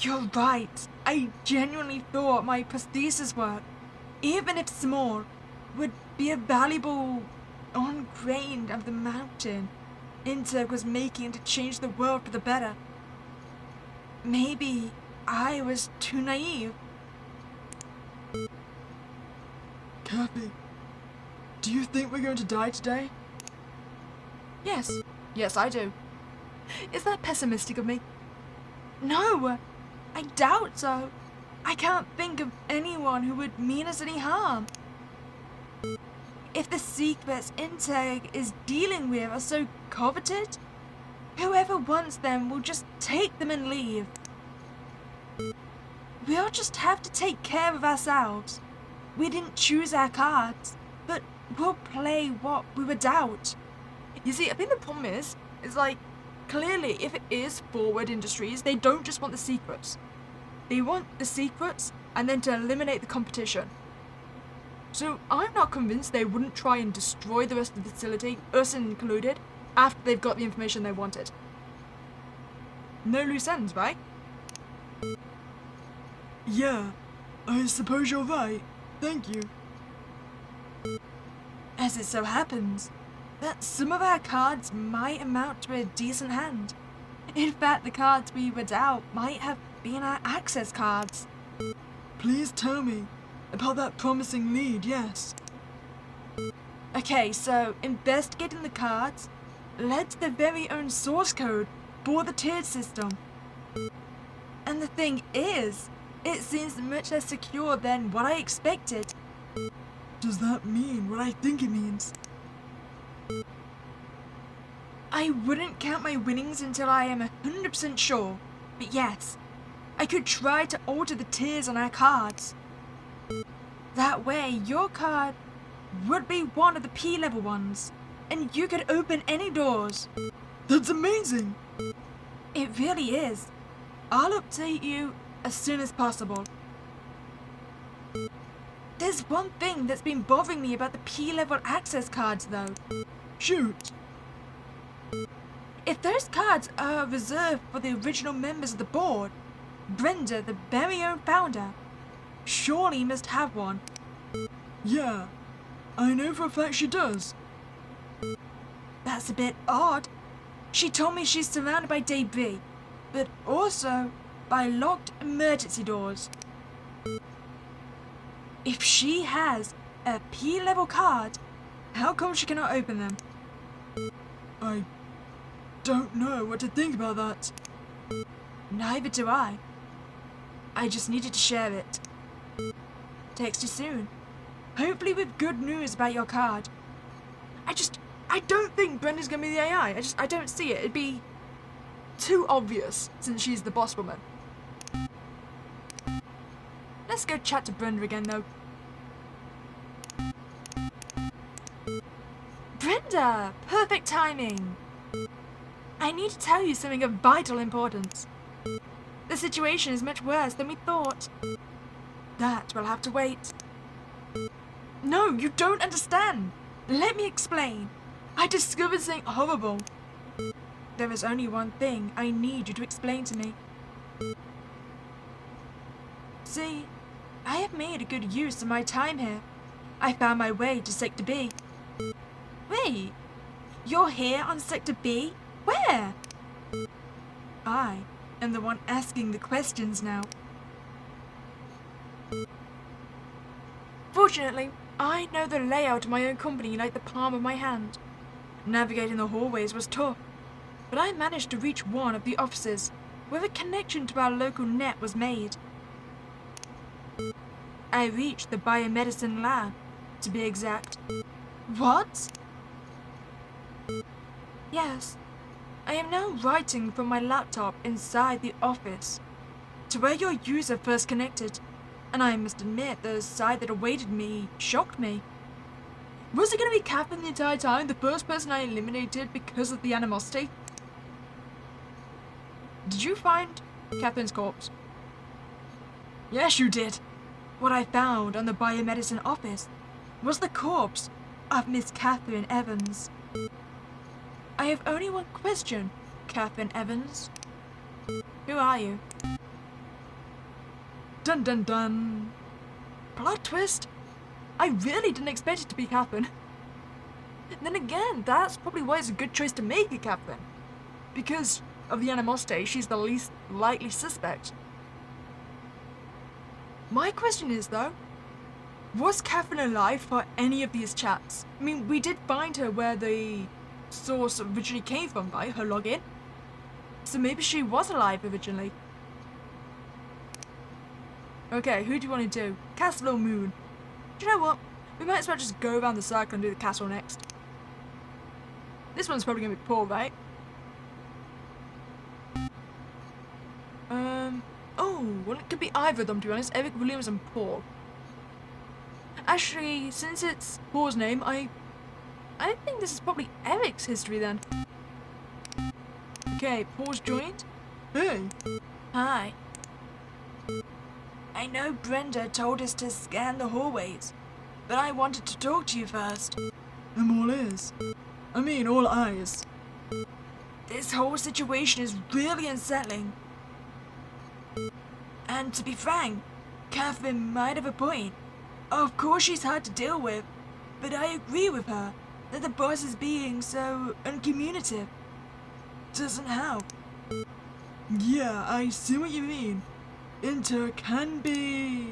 You're right. I genuinely thought my prosthesis work, even if small, would be a valuable on grain of the mountain Integ was making to change the world for the better. Maybe I was too naive. Kathy, do you think we're going to die today? Yes, I do. Is that pessimistic of me? No, I doubt so. I can't think of anyone who would mean us any harm. If the secrets Integ is dealing with are so coveted, whoever wants them will just take them and leave. We'll just have to take care of ourselves. We didn't choose our cards, but we'll play what we were dealt. You see, I think the problem is like, clearly if it is Forward Industries, they don't just want the secrets. They want the secrets and then to eliminate the competition. So I'm not convinced they wouldn't try and destroy the rest of the facility, us included, after they've got the information they wanted. No loose ends, right? Yeah, I suppose you're right. Thank you. As it so happens, that some of our cards might amount to a decent hand. In fact, the cards we read out might have been our access cards. Please tell me about that promising lead, yes. Okay, so investigating the cards led to the very own source code for the tiered system. And the thing is, it seems much less secure than what I expected. Does that mean what I think it means? I wouldn't count my winnings until I am 100% sure, but yes, I could try to alter the tiers on our cards. That way, your card would be one of the P-level ones, and you could open any doors. That's amazing! It really is. I'll update you as soon as possible. There's one thing that's been bothering me about the P-level access cards, though. Shoot! If those cards are reserved for the original members of the board, Brenda, the very own founder, surely must have one. Yeah, I know for a fact she does. That's a bit odd. She told me she's surrounded by debris, but also by locked emergency doors. If she has a P-level card, how come she cannot open them? I don't know what to think about that. Neither do I. I just needed to share it. Text you soon. Hopefully with good news about your card. I don't think Brenda's gonna be the AI. I don't see it. It'd be too obvious since she's the boss woman. Let's go chat to Brenda again though. Brenda! Perfect timing! I need to tell you something of vital importance. The situation is much worse than we thought. That will have to wait. No, you don't understand. Let me explain. I discovered something horrible. There is only one thing I need you to explain to me. See, I have made a good use of my time here. I found my way to Sector B. Wait, you're here on Sector B? Where? I am the one asking the questions now. Fortunately, I know the layout of my own company like the palm of my hand. Navigating the hallways was tough, but I managed to reach one of the offices where a connection to our local net was made. I reached the biomedicine lab, to be exact. What? Yes, I am now writing from my laptop inside the office to where your user first connected, and I must admit the sight that awaited me shocked me. Was it going to be Catherine the entire time, the first person I eliminated because of the animosity? Did you find Catherine's corpse? Yes, you did. What I found on the biomedicine office was the corpse of Miss Catherine Evans. I have only one question, Catherine Evans. Who are you? Dun dun dun. Plot twist. I really didn't expect it to be Catherine. Then again, that's probably why it's a good choice to make it Catherine. Because of the animosity, she's the least likely suspect. My question is though, was Catherine alive for any of these chats? I mean, we did find her where the source originally came from, right? Her login. So maybe she was alive originally. Okay, who do you want to do? Castle or Moon? Do you know what? We might as well just go around the circle and do the castle next. This one's probably going to be Paul, right? Oh, well it could be either of them to be honest. Eric Williams and Paul. Actually, since it's Paul's name, I think this is probably Eric's history then. Okay, Paul's joined. Hey, Hi. I know Brenda told us to scan the hallways, but I wanted to talk to you first. I'm all ears. I mean, all eyes. This whole situation is really unsettling. And to be frank, Catherine might have a point. Of course she's hard to deal with, but I agree with her that the boss is being so uncommunicative doesn't help. Yeah, I see what you mean. Inter can be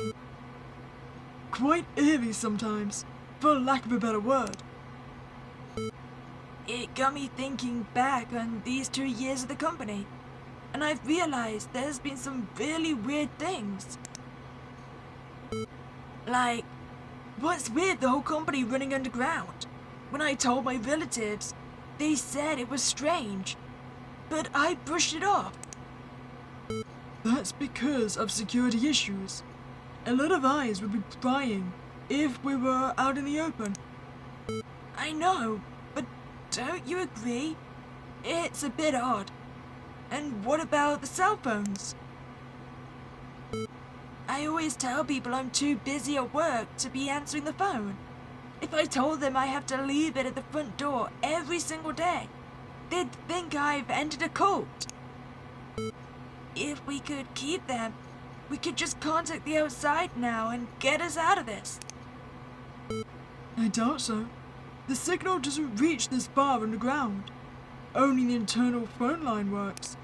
quite eerie sometimes, for lack of a better word. It got me thinking back on these 2 years of the company, and I've realized there's been some really weird things. Like, what's with the whole company running underground? When I told my relatives, they said it was strange, but I brushed it off. That's because of security issues. A lot of eyes would be prying if we were out in the open. I know, but don't you agree? It's a bit odd. And what about the cell phones? I always tell people I'm too busy at work to be answering the phone. If I told them I have to leave it at the front door every single day, they'd think I've entered a cult. If we could keep them, we could just contact the outside now and get us out of this. I doubt so. The signal doesn't reach this far underground. Only the internal phone line works.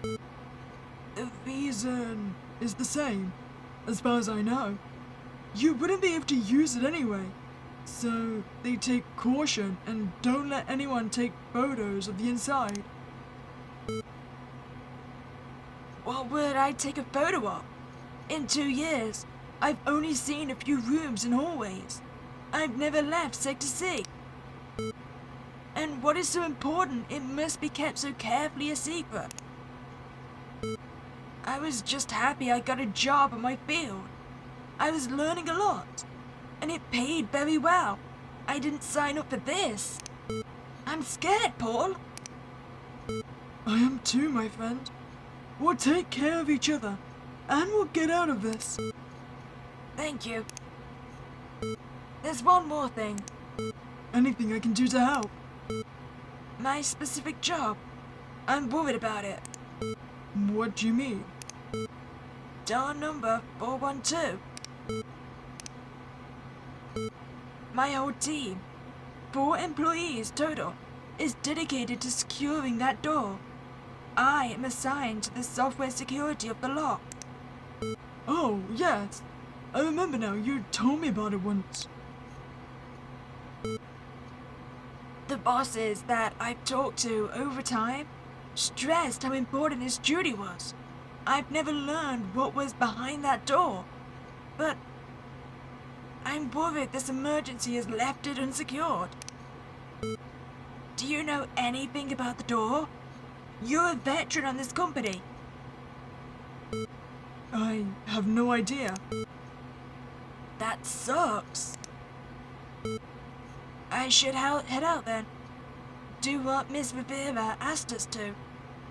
The reason is the same, as far as I know. You wouldn't be able to use it anyway. So they take caution and don't let anyone take photos of the inside. What would I take a photo of? In 2 years, I've only seen a few rooms and hallways. I've never left Sector C. And what is so important, it must be kept so carefully a secret. I was just happy I got a job in my field. I was learning a lot, and it paid very well. I didn't sign up for this. I'm scared, Paul. I am too, my friend. We'll take care of each other, and we'll get out of this. Thank you. There's one more thing. Anything I can do to help? My specific job. I'm worried about it. What do you mean? Door number 412. My whole team, 4 employees total, is dedicated to securing that door. I am assigned to the software security of the lock. Oh, yes. I remember now, you told me about it once. The bosses that I've talked to over time stressed how important his duty was. I've never learned what was behind that door, but I'm worried this emergency has left it unsecured. Do you know anything about the door? You're a veteran on this company. I have no idea. That sucks. I should head out then. Do what Miss Rivera asked us to,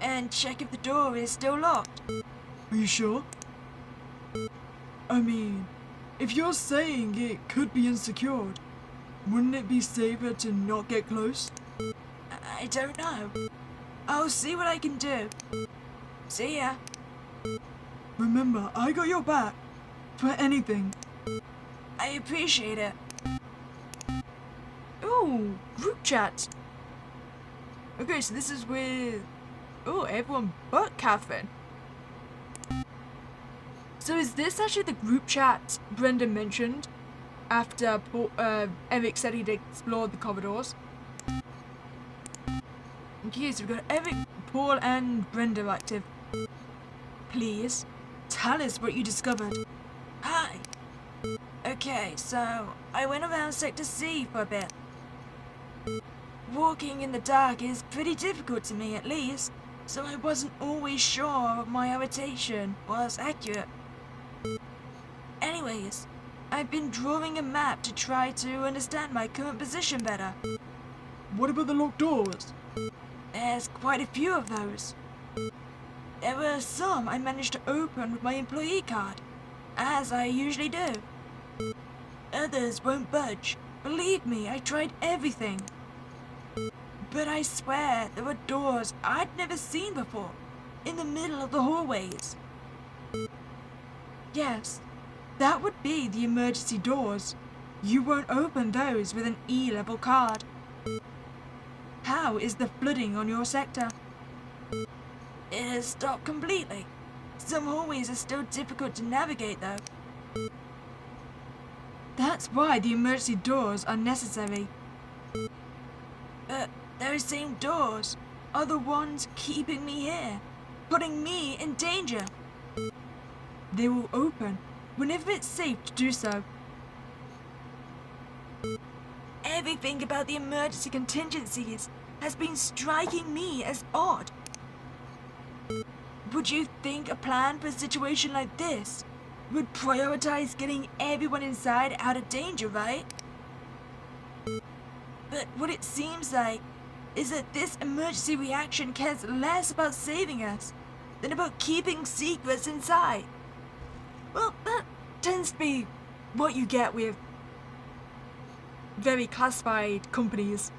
and check if the door is still locked. Are you sure? I mean, if you're saying it could be unsecured, wouldn't it be safer to not get close? I don't know. I'll see what I can do. See ya. Remember, I got your back. For anything. I appreciate it. Ooh, group chat. Okay, so this is with... Oh, everyone but Catherine. So is this actually the group chat Brendan mentioned after Eric said he'd explored the corridors? Okay, so we've got Eric, Paul, and Brenda active. Please, tell us what you discovered. Hi. Okay, so I went around Sector C for a bit. Walking in the dark is pretty difficult to me, at least, so I wasn't always sure if my orientation was accurate. Anyways, I've been drawing a map to try to understand my current position better. What about the locked doors? There's quite a few of those. There were some I managed to open with my employee card, as I usually do. Others won't budge. Believe me, I tried everything. But I swear there were doors I'd never seen before, in the middle of the hallways. Yes, that would be the emergency doors. You won't open those with an E-level card. How is the flooding on your sector? It has stopped completely. Some hallways are still difficult to navigate though. That's why the emergency doors are necessary. But those same doors are the ones keeping me here, putting me in danger. They will open whenever it's safe to do so. Everything about the emergency contingencies has been striking me as odd. Would you think a plan for a situation like this would prioritize getting everyone inside out of danger, right? But what it seems like is that this emergency reaction cares less about saving us than about keeping secrets inside. Well, that tends to be what you get with very classified companies.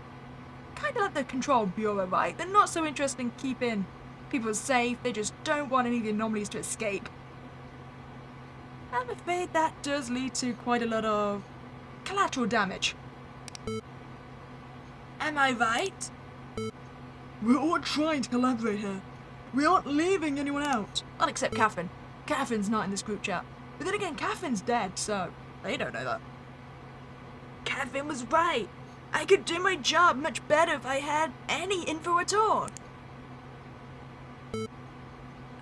Kind of like the Control Bureau, right? They're not so interested in keeping people safe, they just don't want any of the anomalies to escape. I'm afraid that does lead to quite a lot of collateral damage. Am I right? We're all trying to collaborate here. We aren't leaving anyone out. Not except Catherine. Catherine's not in this group chat. But then again, Catherine's dead, so they don't know that. Catherine was right. I could do my job much better if I had any info at all.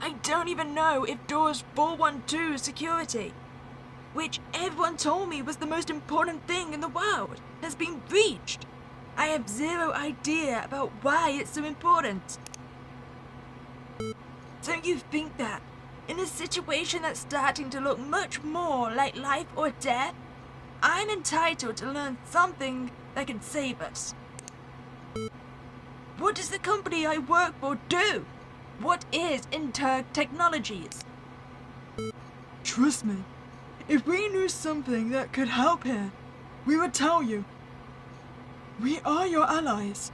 I don't even know if doors 412 security, which everyone told me was the most important thing in the world, has been breached. I have zero idea about why it's so important. Don't you think that, in a situation that's starting to look much more like life or death, I'm entitled to learn something that can save us? What does the company I work for do? What is Interg Technologies? Trust me, if we knew something that could help here, we would tell you. We are your allies.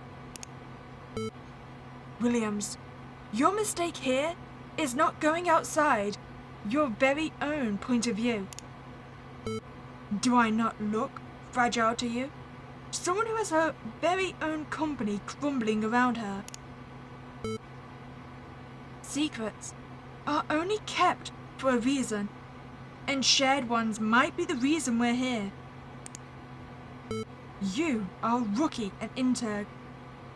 Williams, your mistake here is not going outside your very own point of view. Do I not look fragile to you? Someone who has her very own company crumbling around her. Secrets are only kept for a reason, and shared ones might be the reason we're here. You are a rookie at Interg.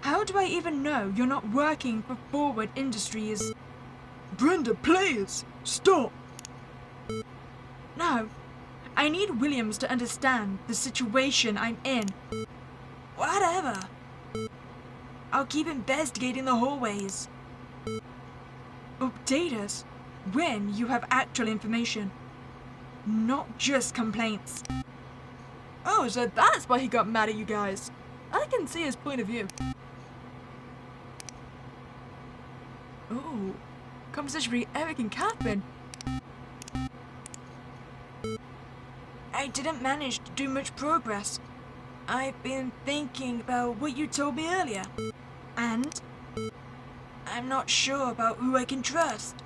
How do I even know you're not working for Forward Industries? Brenda, please, stop. No, I need Williams to understand the situation I'm in. Whatever. I'll keep investigating the hallways. Update us when you have actual information, not just complaints. Oh, so that's why he got mad at you guys. I can see his point of view. Ooh, conversation between Eric and Catherine. I didn't manage to do much progress. I've been thinking about what you told me earlier. And I'm not sure about who I can trust.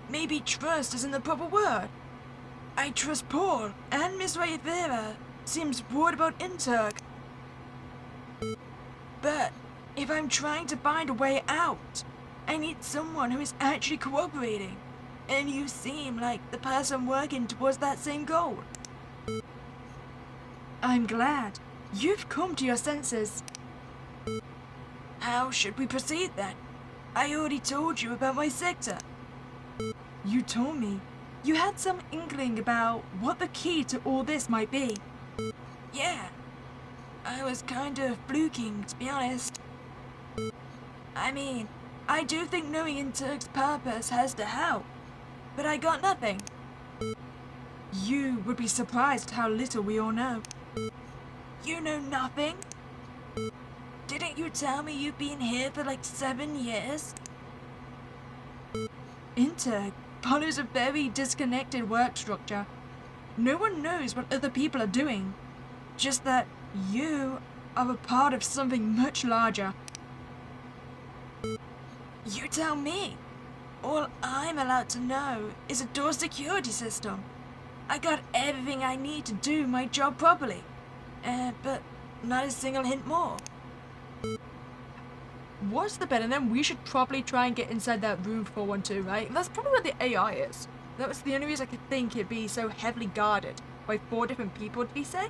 Maybe trust isn't the proper word. I trust Paul, and Miss Rivera seems worried about Interg. But if I'm trying to find a way out, I need someone who is actually cooperating. And you seem like the person working towards that same goal. I'm glad you've come to your senses. How should we proceed then? I already told you about my sector. You told me you had some inkling about what the key to all this might be. Yeah, I was kind of fluking, to be honest. I mean, I do think knowing Interg's purpose has to help, but I got nothing. You would be surprised how little we all know. You know nothing? Didn't you tell me you've been here for like 7 years? Interg follows a very disconnected work structure. No one knows what other people are doing. Just that you are a part of something much larger. You tell me. All I'm allowed to know is a door security system. I got everything I need to do my job properly. But not a single hint more. What's the bet? And then we should probably try and get inside that room 412, right? That's probably where the AI is. That was the only reason I could think it'd be so heavily guarded by 4 different people, did he say?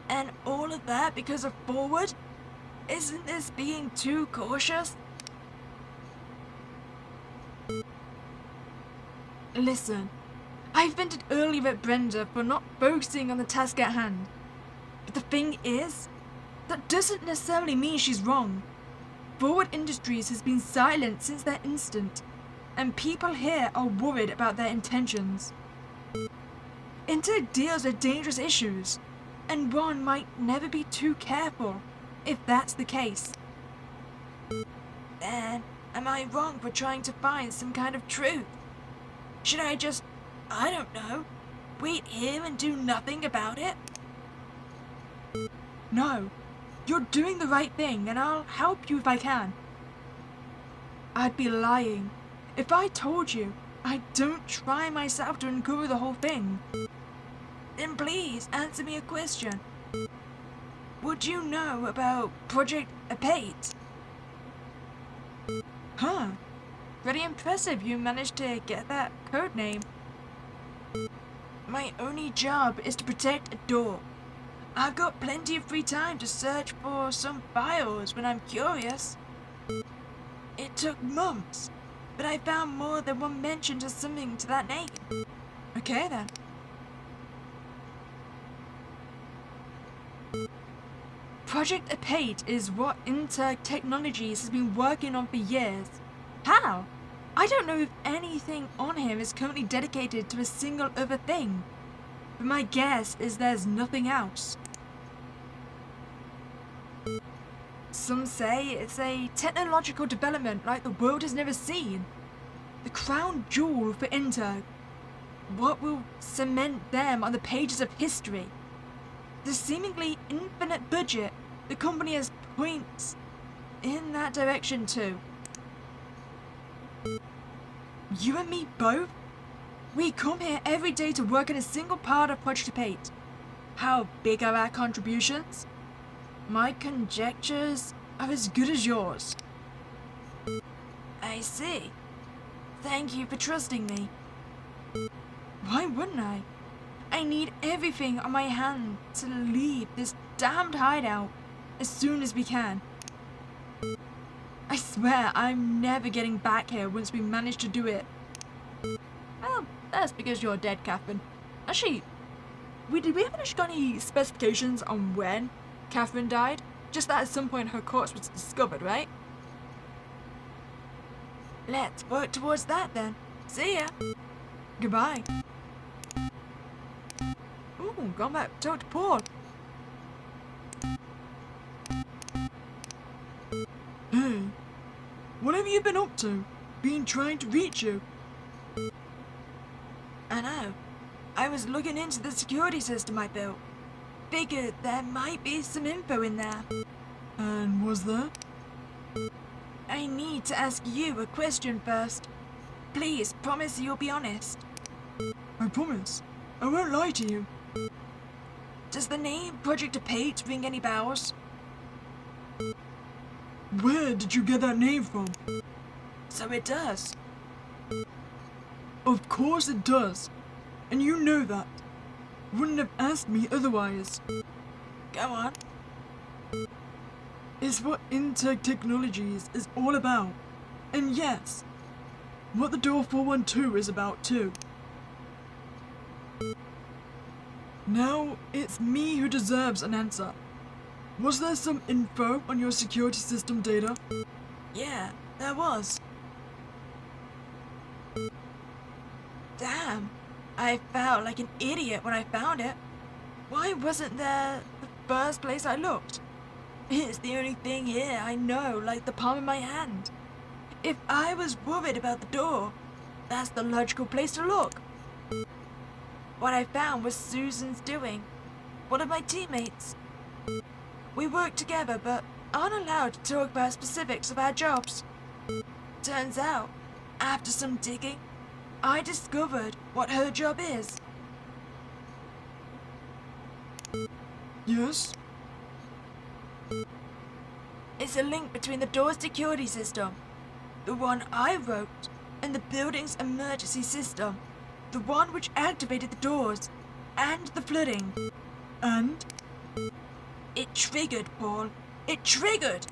And all of that because of Forward? Isn't this being too cautious? Listen, I vented earlier at Brenda for not focusing on the task at hand. But the thing is, that doesn't necessarily mean she's wrong. Forward Industries has been silent since that instant, and people here are worried about their intentions. Interg deals with dangerous issues, and one might never be too careful, if that's the case. Then, am I wrong for trying to find some kind of truth? Should I just, I don't know, wait here and do nothing about it? No, you're doing the right thing, and I'll help you if I can. I'd be lying if I told you I don't try myself to uncover the whole thing. Then please answer me a question. Would you know about Project Apate? Huh. Pretty impressive you managed to get that code name. My only job is to protect a door. I've got plenty of free time to search for some files when I'm curious. It took months, but I found more than one mention to something to that name. Okay then. Project Apate is what Interg Technologies has been working on for years. How? I don't know if anything on him is currently dedicated to a single other thing, but my guess is there's nothing else. Some say it's a technological development like the world has never seen. The crown jewel for Inter. What will cement them on the pages of history? The seemingly infinite budget the company has points in that direction too. You and me both? We come here every day to work on a single part of Project 8. How big are our contributions? My conjectures are as good as yours. I see. Thank you for trusting me. Why wouldn't I? I need everything on my hand to leave this damned hideout as soon as we can. I swear I'm never getting back here once we manage to do it. Well, that's because you're dead, Catherine. Actually, did we ever got any specifications on when Catherine died? Just that at some point her corpse was discovered, right? Let's work towards that then. See ya. Goodbye. Ooh, gone back to talk to Paul. Hey, what have you been up to? Been trying to reach you? I know. I was looking into the security system I built. Figured there might be some info in there. And was there? I need to ask you a question first. Please promise you'll be honest. I promise. I won't lie to you. Does the name Project 8 ring any bells? Where did you get that name from? So it does. Of course it does. And you know that. Wouldn't have asked me otherwise. Go on. It's what Intech Technologies is all about. And yes, what the Door 412 is about too. Now, it's me who deserves an answer. Was there some info on your security system data? Yeah, there was. Damn, I felt like an idiot when I found it. Why wasn't there the first place I looked? It's the only thing here I know like the palm of my hand. If I was worried about the door, that's the logical place to look. What I found was Susan's doing, one of my teammates. We work together but aren't allowed to talk about specifics of our jobs. Turns out, after some digging, I discovered what her job is. Yes? It's a link between the door's security system, the one I wrote, and the building's emergency system, the one which activated the doors, and the flooding. And? It triggered, Paul. It triggered!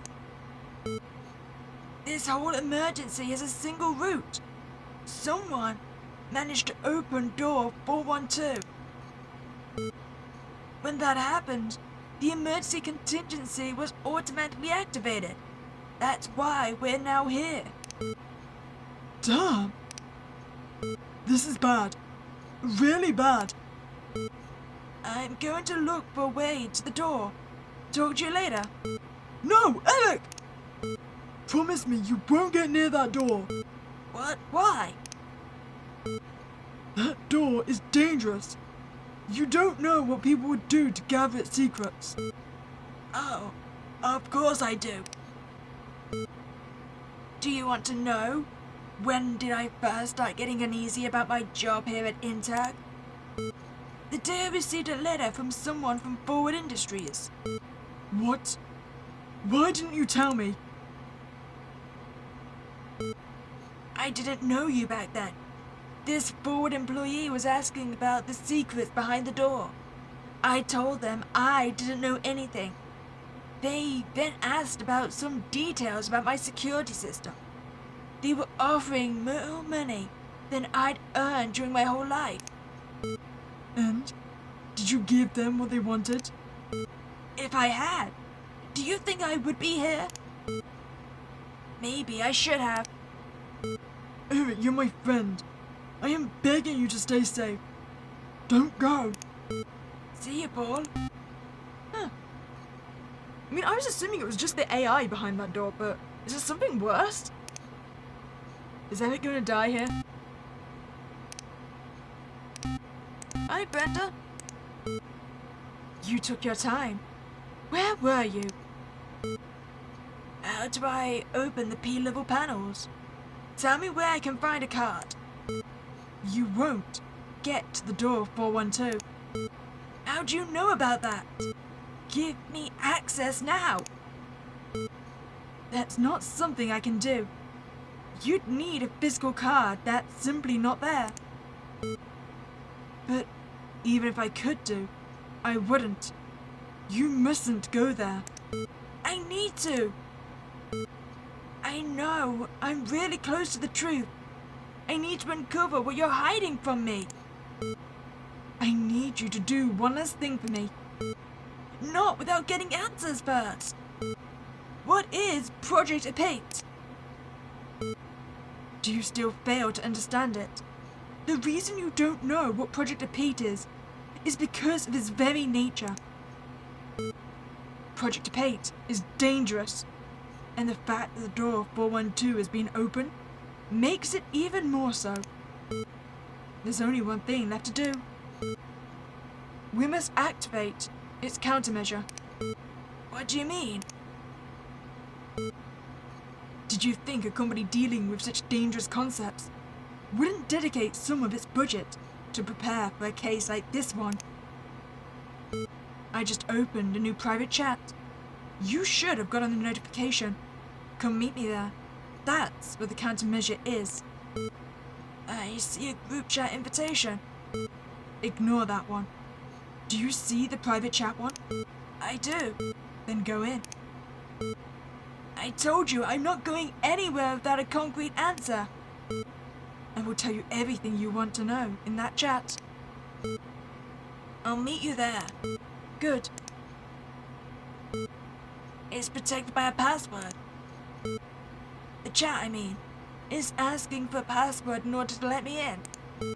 This whole emergency is a single route. Someone managed to open door 412. When that happened, the emergency contingency was automatically activated. That's why we're now here. Damn! This is bad. Really bad. I'm going to look for a way to the door. Talk to you later. No, Alec! Promise me you won't get near that door. What? Why? That door is dangerous. You don't know what people would do to gather its secrets. Oh, of course I do. Do you want to know? When did I first start getting uneasy about my job here at Intag? The day I received a letter from someone from Forward Industries. What? Why didn't you tell me? I didn't know you back then. This Forward employee was asking about the secrets behind the door. I told them I didn't know anything. They then asked about some details about my security system. They were offering more money than I'd earned during my whole life. And? Did you give them what they wanted? If I had, do you think I would be here? Maybe I should have. Eric, you're my friend. I am begging you to stay safe. Don't go. See you, Paul. Huh. mean, I was assuming it was just the AI behind that door, but is there something worse? Is Eric gonna die here? Hi, Brenda. You took your time. Where were you? How do I open the P-level panels? Tell me where I can find a card. You won't get to the door 412. How do you know about that? Give me access now. That's not something I can do. You'd need a physical card that's simply not there. But even if I could do, I wouldn't. You mustn't go there. I need to. I know, I'm really close to the truth. I need to uncover what you're hiding from me. I need you to do one last thing for me. Not without getting answers first. What is Project Apate? Do you still fail to understand it? The reason you don't know what Project Apate is because of its very nature. Project Apate is dangerous, and the fact that the door 412 has been opened makes it even more so. There's only one thing left to do. We must activate its countermeasure. What do you mean? Did you think a company dealing with such dangerous concepts wouldn't dedicate some of its budget to prepare for a case like this one? I just opened a new private chat. You should have gotten the notification. Come meet me there. That's what the countermeasure is. I see a group chat invitation. Ignore that one. Do you see the private chat one? I do. Then go in. I told you I'm not going anywhere without a concrete answer. I will tell you everything you want to know in that chat. I'll meet you there. Good. It's protected by a password. The chat, I mean, is asking for a password in order to let me in.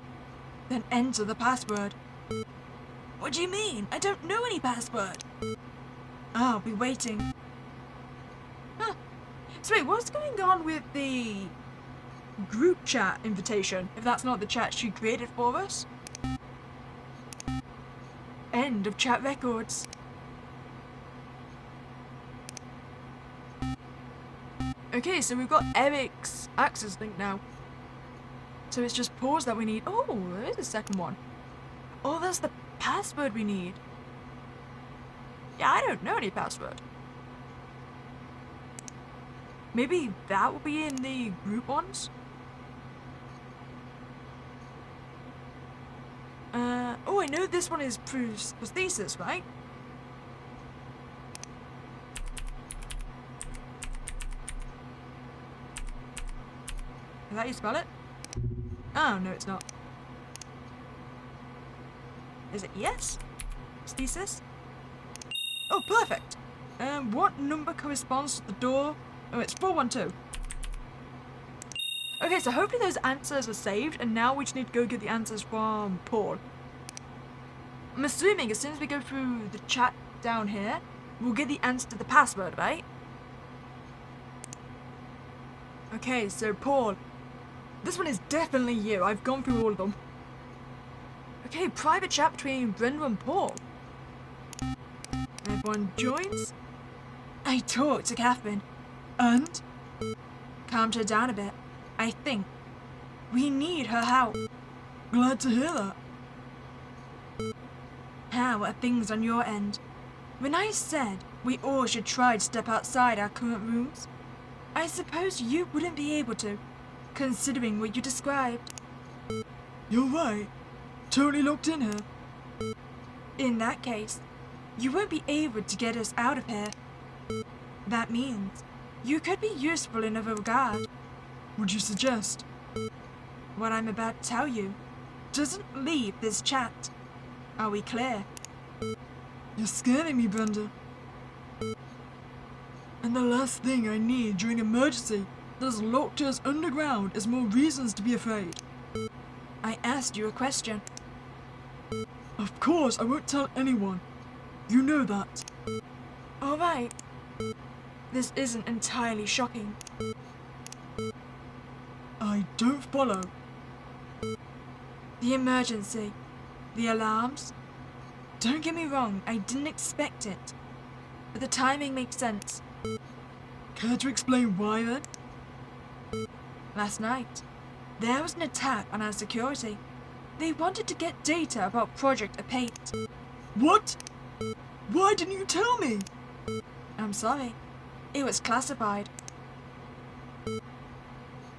Then enter the password. What do you mean? I don't know any password. I'll be waiting. Huh. So wait, what's going on with the group chat invitation, if that's not the chat she created for us? End of chat records. Okay, so we've got Eric's access link now. So it's just pause that we need. Oh, there is a second one. Oh, that's the password we need. Yeah, I don't know any password. Maybe that will be in the group ones? Oh, I know this one is prosthesis, right? Is that how you spell it? Oh, no, it's not. Is it yes? Prosthesis? Oh, perfect! What number corresponds to the door? Oh, it's 412. Okay, so hopefully those answers are saved, and now we just need to go get the answers from Paul. I'm assuming as soon as we go through the chat down here, we'll get the answer to the password, right? Okay, so Paul. This one is definitely you. I've gone through all of them. Okay, private chat between Brenda and Paul. Everyone joins. I talked to Catherine. And? Calmed her down a bit. I think we need her help. Glad to hear that. How are things on your end? When I said we all should try to step outside our current rooms, I suppose you wouldn't be able to, considering what you described. You're right. Totally locked in here. In that case, you won't be able to get us out of here. That means you could be useful in other regard. Would you suggest? What I'm about to tell you doesn't leave this chat. Are we clear? You're scaring me, Brenda. And the last thing I need during an emergency that has locked us underground is more reasons to be afraid. I asked you a question. Of course, I won't tell anyone. You know that. Alright, This isn't entirely shocking. I don't follow. The emergency. The alarms. Don't get me wrong, I didn't expect it. But the timing makes sense. Care to explain why then? Last night, there was an attack on our security. They wanted to get data about Project Apate. What? Why didn't you tell me? I'm sorry. It was classified.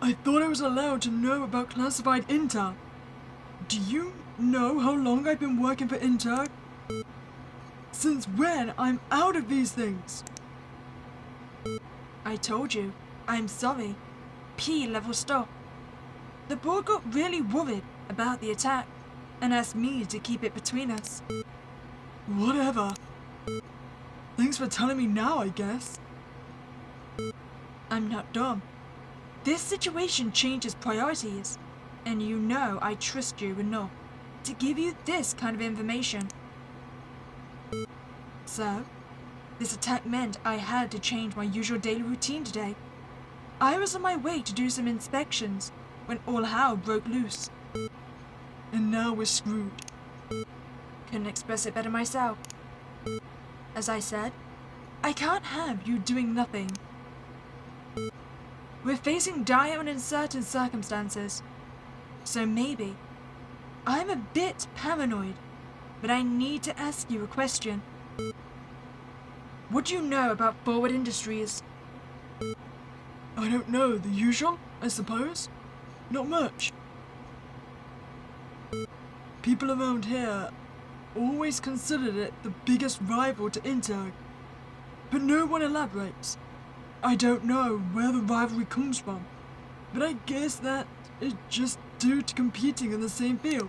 I thought I was allowed to know about classified intel. Do you know how long I've been working for Intel? Since when I'm out of these things? I told you. I'm sorry. P-level stuff. The board got really worried about the attack and asked me to keep it between us. Whatever. Thanks for telling me now, I guess. I'm not dumb. This situation changes priorities, and you know I trust you enough to give you this kind of information. So, this attack meant I had to change my usual daily routine today. I was on my way to do some inspections when all hell broke loose. And now we're screwed. Couldn't express it better myself. As I said, I can't have you doing nothing. We're facing dire and uncertain circumstances. So maybe I'm a bit paranoid, but I need to ask you a question. What do you know about Forward Industries? I don't know, the usual, I suppose? Not much. People around here always considered it the biggest rival to Intel, but no one elaborates. I don't know where the rivalry comes from, but I guess that is just due to competing in the same field.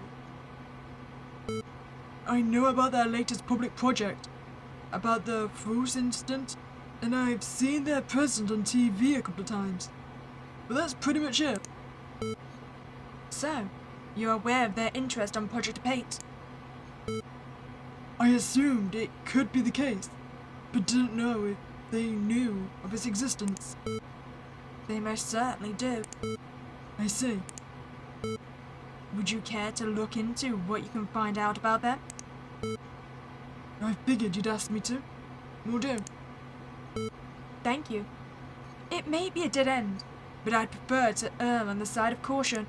I know about their latest public project, about the Froze incident, and I've seen their president on TV a couple of times. But that's pretty much it. So, you're aware of their interest on Project Apate? I assumed it could be the case, but didn't know if they knew of its existence. They most certainly do. I see. Would you care to look into what you can find out about them? I figured you'd ask me to. Will do. Thank you. It may be a dead end, but I'd prefer to err on the side of caution.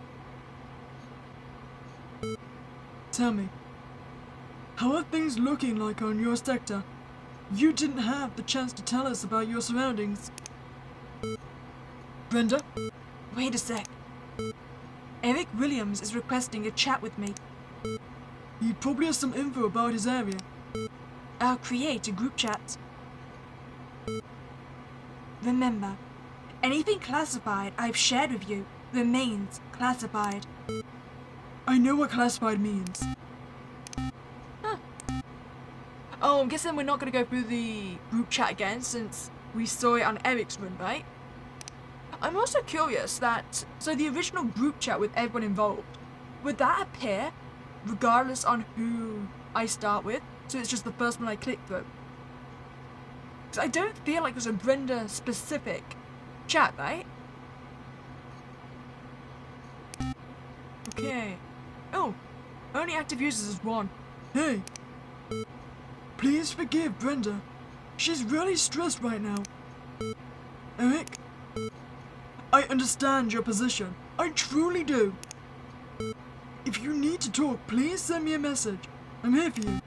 Tell me, how are things looking like on your sector? You didn't have the chance to tell us about your surroundings. Brenda? Wait a sec. Eric Williams is requesting a chat with me. He probably has some info about his area. I'll create a group chat. Remember, anything classified I've shared with you remains classified. I know what classified means. Huh. Oh, I'm guessing we're not going to go through the group chat again since we saw it on Eric's run, right? I'm also curious that, so the original group chat with everyone involved, would that appear regardless on who I start with? So it's just the first one I click through? Because I don't feel like there's a Brenda specific chat, right? Okay. Oh, only active users is one. Hey, please forgive Brenda. She's really stressed right now. Eric, I understand your position. I truly do. If you need to talk, please send me a message. I'm here for you.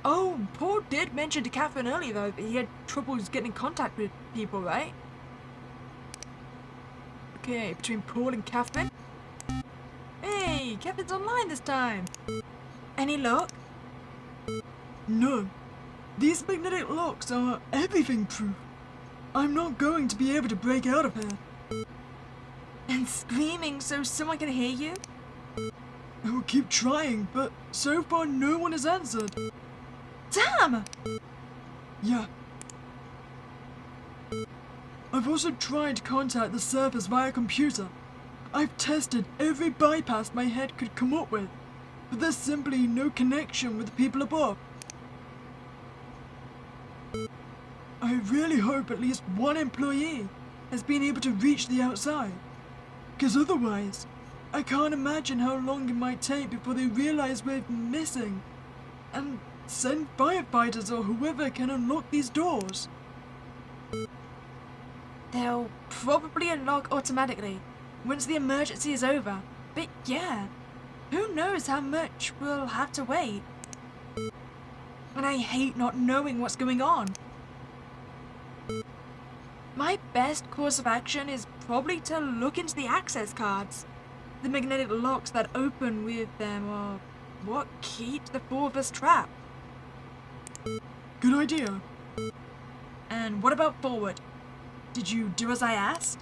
Oh, Paul did mention to Catherine earlier though that he had troubles getting in contact with people, right? Okay, between Paul and Catherine. Hey, Catherine's online this time. Any luck? No. These magnetic locks are everything proof. I'm not going to be able to break out of here. And screaming so someone can hear you? I will keep trying, but so far no one has answered. Damn! Yeah. I've also tried to contact the surface via computer. I've tested every bypass my head could come up with, but there's simply no connection with the people above. really hope at least one employee has been able to reach the outside. Because otherwise, I can't imagine how long it might take before they realize we're missing and send firefighters or whoever can unlock these doors. They'll probably unlock automatically once the emergency is over. But yeah, who knows how much we'll have to wait. And I hate not knowing what's going on. My best course of action is probably to look into the access cards. The magnetic locks that open with them are what keeps the four of us trapped. Good idea. And what about forward? Did you do as I asked?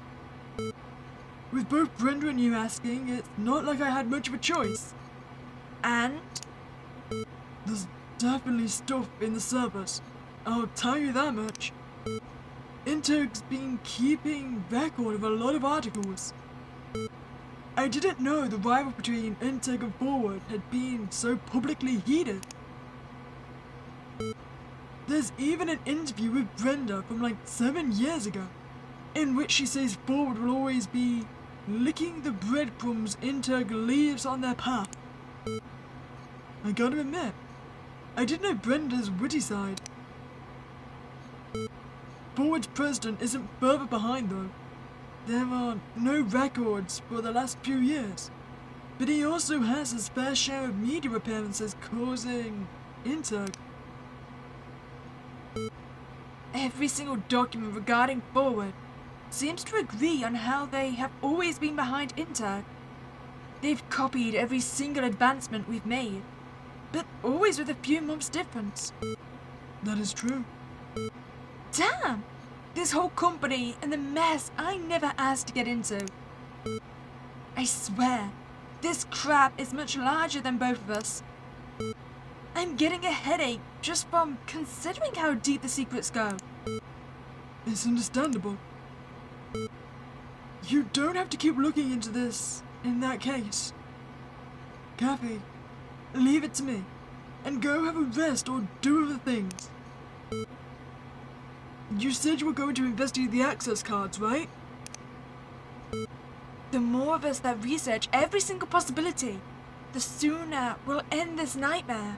With both Brenda and you asking, it's not like I had much of a choice. And? There's definitely stuff in the servers. I'll tell you that much. Interg's been keeping record of a lot of articles. I didn't know the rivalry between Interg and Forward had been so publicly heated. There's even an interview with Brenda from like 7 years ago, in which she says Forward will always be licking the breadcrumbs Interg leaves on their path. I gotta admit, I did know Brenda's witty side. Forward's president isn't further behind though. There are no records for the last few years, but he also has his fair share of media appearances causing Interg. Every single document regarding Forward seems to agree on how they have always been behind Interg. They've copied every single advancement we've made, but always with a few months difference. That is true. Damn! This whole company and the mess I never asked to get into. I swear, this crap is much larger than both of us. I'm getting a headache just from considering how deep the secrets go. It's understandable. You don't have to keep looking into this in that case. Kathy, leave it to me, and go have a rest or do other things. You said you were going to investigate the access cards, right? The more of us that research every single possibility, the sooner we'll end this nightmare.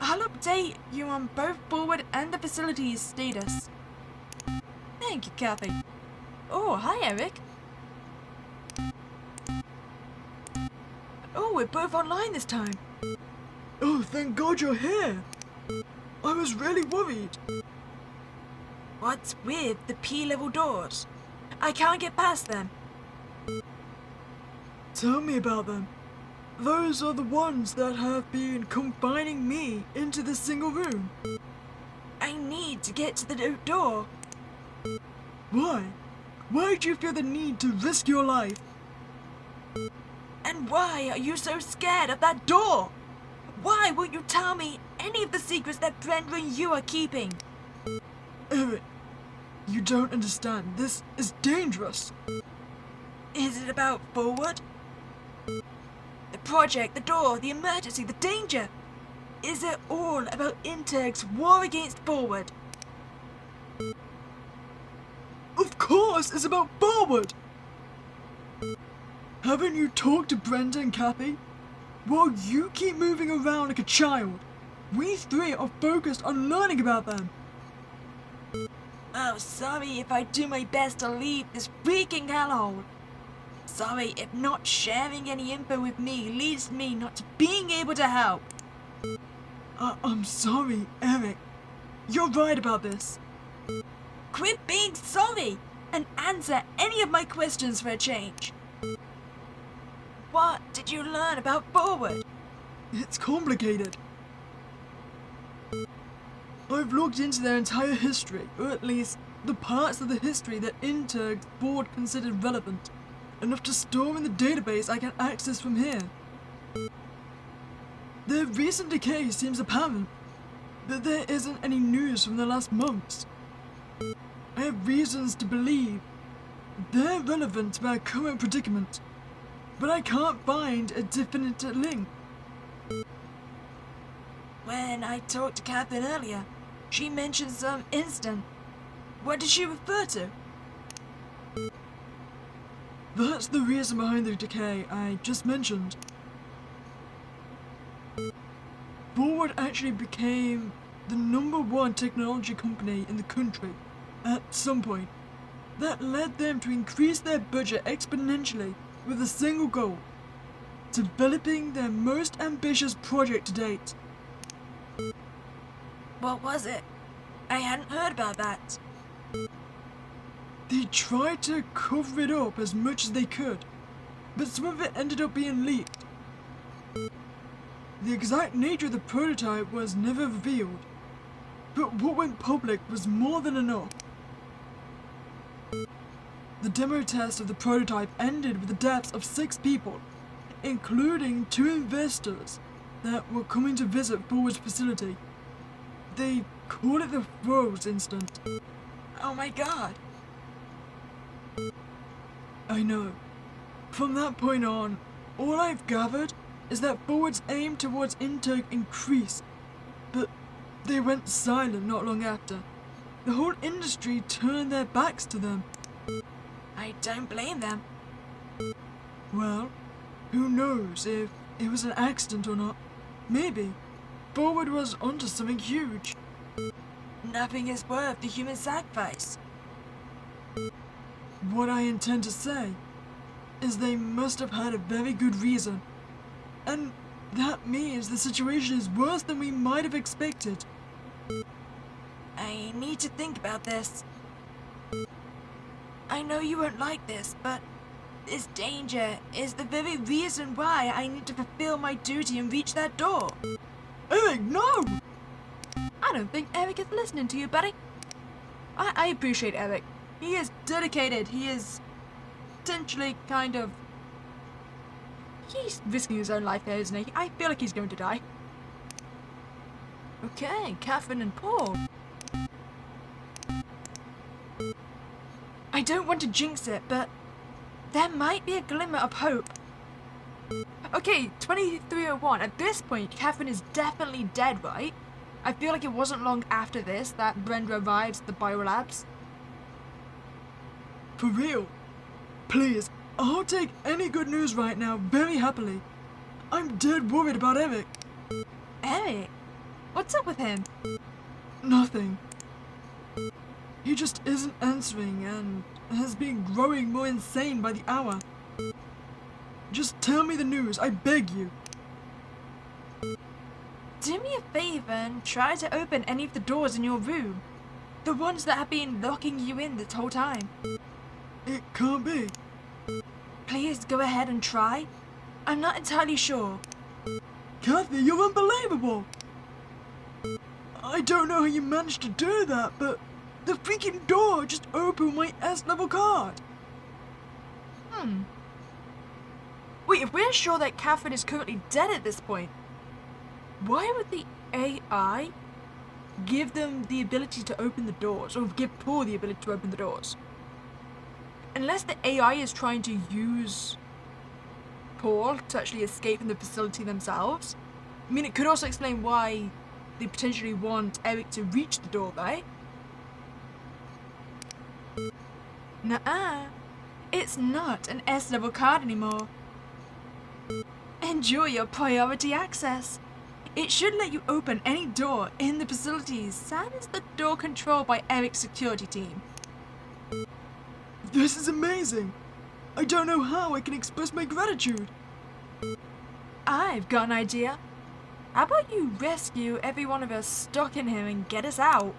I'll update you on both Forward and the facility's status. Thank you, Kathy. Oh, hi, Eric. Oh, we're both online this time. Oh, thank God you're here. I was really worried. What's with the P-level doors? I can't get past them. Tell me about them. Those are the ones that have been confining me into this single room. I need to get to the door. Why? Why do you feel the need to risk your life? And why are you so scared of that door? Why won't you tell me any of the secrets that Brenda and you are keeping? Eric, you don't understand. This is dangerous. Is it about Forward? The project, the door, the emergency, the danger? Is it all about Interg's war against Forward? Of course, it's about Forward. Haven't you talked to Brenda and Kathy? While you keep moving around like a child, we three are focused on learning about them. Oh, sorry if I do my best to leave this freaking hellhole. Sorry if not sharing any info with me leads me not to being able to help. I'm sorry, Eric. You're right about this. Quit being sorry and answer any of my questions for a change. What did you learn about Forward? It's complicated. I've looked into their entire history, or at least the parts of the history that Interg's board considered relevant, enough to store in the database I can access from here. Their recent decay seems apparent, but there isn't any news from the last months. I have reasons to believe they're relevant to our current predicament, but I can't find a definitive link. When I talked to Catherine earlier, She mentioned some incident. What did she refer to? That's the reason behind the decay I just mentioned. Forward actually became the #1 technology company in the country at some point. That led them to increase their budget exponentially with a single goal: developing their most ambitious project to date. What was it? I hadn't heard about that. They tried to cover it up as much as they could, but some of it ended up being leaked. The exact nature of the prototype was never revealed, but what went public was more than enough. The demo test of the prototype ended with the deaths of 6 people, including 2 investors that were coming to visit Forward's facility. They call it the Rose incident. Oh my god. I know. From that point on, all I've gathered is that Forward's aim towards intake increased, but they went silent not long after. The whole industry turned their backs to them. I don't blame them. Well, who knows if it was an accident or not. Maybe Forward was onto something huge. Nothing is worth the human sacrifice. What I intend to say is they must have had a very good reason. And that means the situation is worse than we might have expected. I need to think about this. I know you won't like this, but this danger is the very reason why I need to fulfill my duty and reach that door. Eric, no! I don't think Eric is listening to you, buddy. I appreciate Eric. He is dedicated. He is potentially kind of... He's risking his own life there, isn't he? I feel like he's going to die. Okay, Catherine and Paul. I don't want to jinx it, but there might be a glimmer of hope. Okay, 2301. At this point, Catherine is definitely dead, right? I feel like it wasn't long after this that Brenda arrives at the biolabs. For real? Please, I'll take any good news right now very happily. I'm dead worried about Eric. Eric? What's up with him? Nothing. He just isn't answering and has been growing more insane by the hour. Just tell me the news, I beg you. Do me a favor and try to open any of the doors in your room. The ones that have been locking you in this whole time. It can't be. Please go ahead and try. I'm not entirely sure. Kathy, you're unbelievable! I don't know how you managed to do that, but the freaking door just opened my S-level card. Wait, if we're sure that Catherine is currently dead at this point, why would the AI give them the ability to open the doors, or give Paul the ability to open the doors? Unless the AI is trying to use Paul to actually escape from the facility themselves. I mean, it could also explain why they potentially want Eric to reach the door, right? Nuh-uh. It's not an S-level card anymore. Enjoy your priority access. It should let you open any door in the facilities, sad as the door controlled by Eric's security team. This is amazing. I don't know how I can express my gratitude. I've got an idea. How about you rescue every one of us stuck in here and get us out?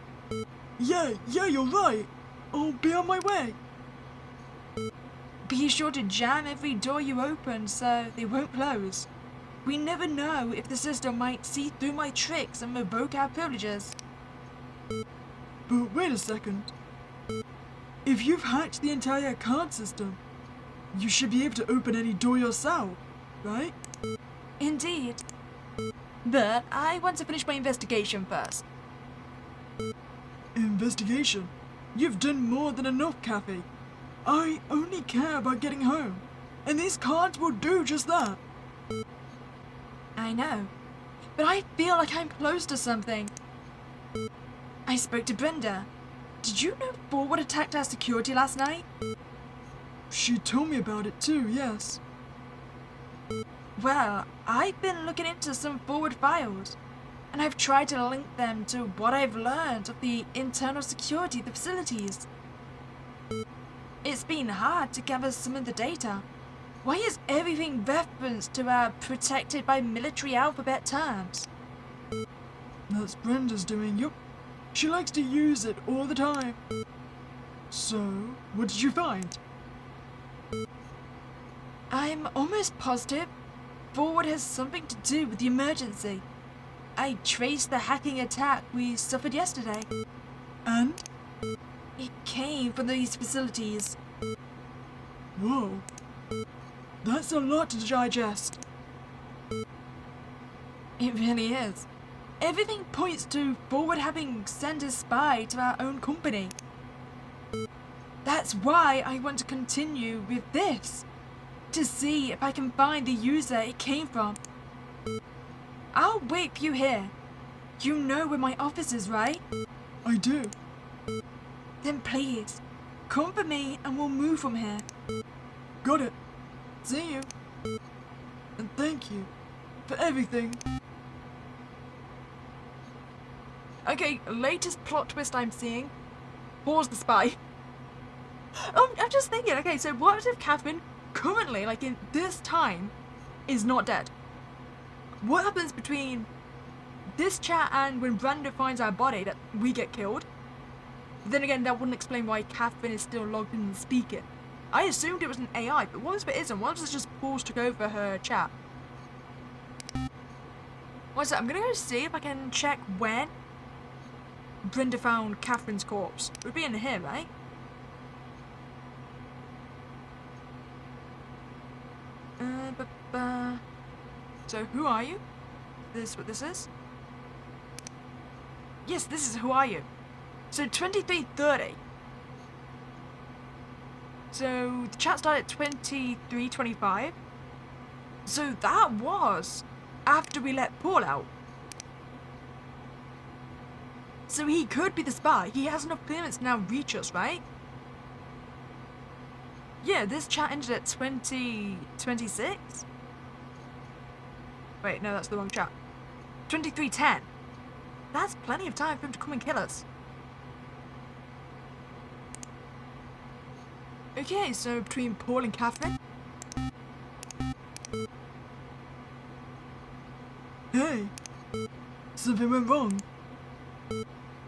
Yeah, you're right. I'll be on my way. Be sure to jam every door you open so they won't close. We never know if the system might see through my tricks and revoke our privileges. But wait a second. If you've hacked the entire card system, you should be able to open any door yourself, right? Indeed. But I want to finish my investigation first. Investigation? You've done more than enough, Kathy. I only care about getting home, and these cards will do just that. I know, but I feel like I'm close to something. I spoke to Brenda. Did you know Forward attacked our security last night? She told me about it too, yes. Well, I've been looking into some Forward files, and I've tried to link them to what I've learned of the internal security of the facilities. It's been hard to gather some of the data. Why is everything referenced to our protected by military alphabet terms? That's Brenda's doing, yup. She likes to use it all the time. So, what did you find? I'm almost positive Forward has something to do with the emergency. I traced the hacking attack we suffered yesterday. And? It came from these facilities. Whoa. That's a lot to digest. It really is. Everything points to Forward having sent a spy to our own company. That's why I want to continue with this. To see if I can find the user it came from. I'll wait for you here. You know where my office is, right? I do. Then please, come for me and we'll move from here. Got it. See you. And thank you for everything. Okay, latest plot twist I'm seeing. Paul's the spy. I'm just thinking, okay, so what if Catherine currently, like in this time, is not dead? What happens between this chat and when Brando finds our body that we get killed? Then again, that wouldn't explain why Catherine is still logged in and speaking. I assumed it was an AI, but what if it isn't? What if it's just Paul's took over her chat? What's that? I'm gonna go see if I can check when Brenda found Catherine's corpse. It would be in here, right? So who are you? This what this is? Yes, this is who are you. So 23:30. So the chat started at 23:25. So that was after we let Paul out. So he could be the spy. He has enough clearance to now reach us, right? Yeah, this chat ended at 20:26. Wait, no, that's the wrong chat. 23:10. That's plenty of time for him to come and kill us. Okay, so between Paul and Catherine. Hey, something went wrong.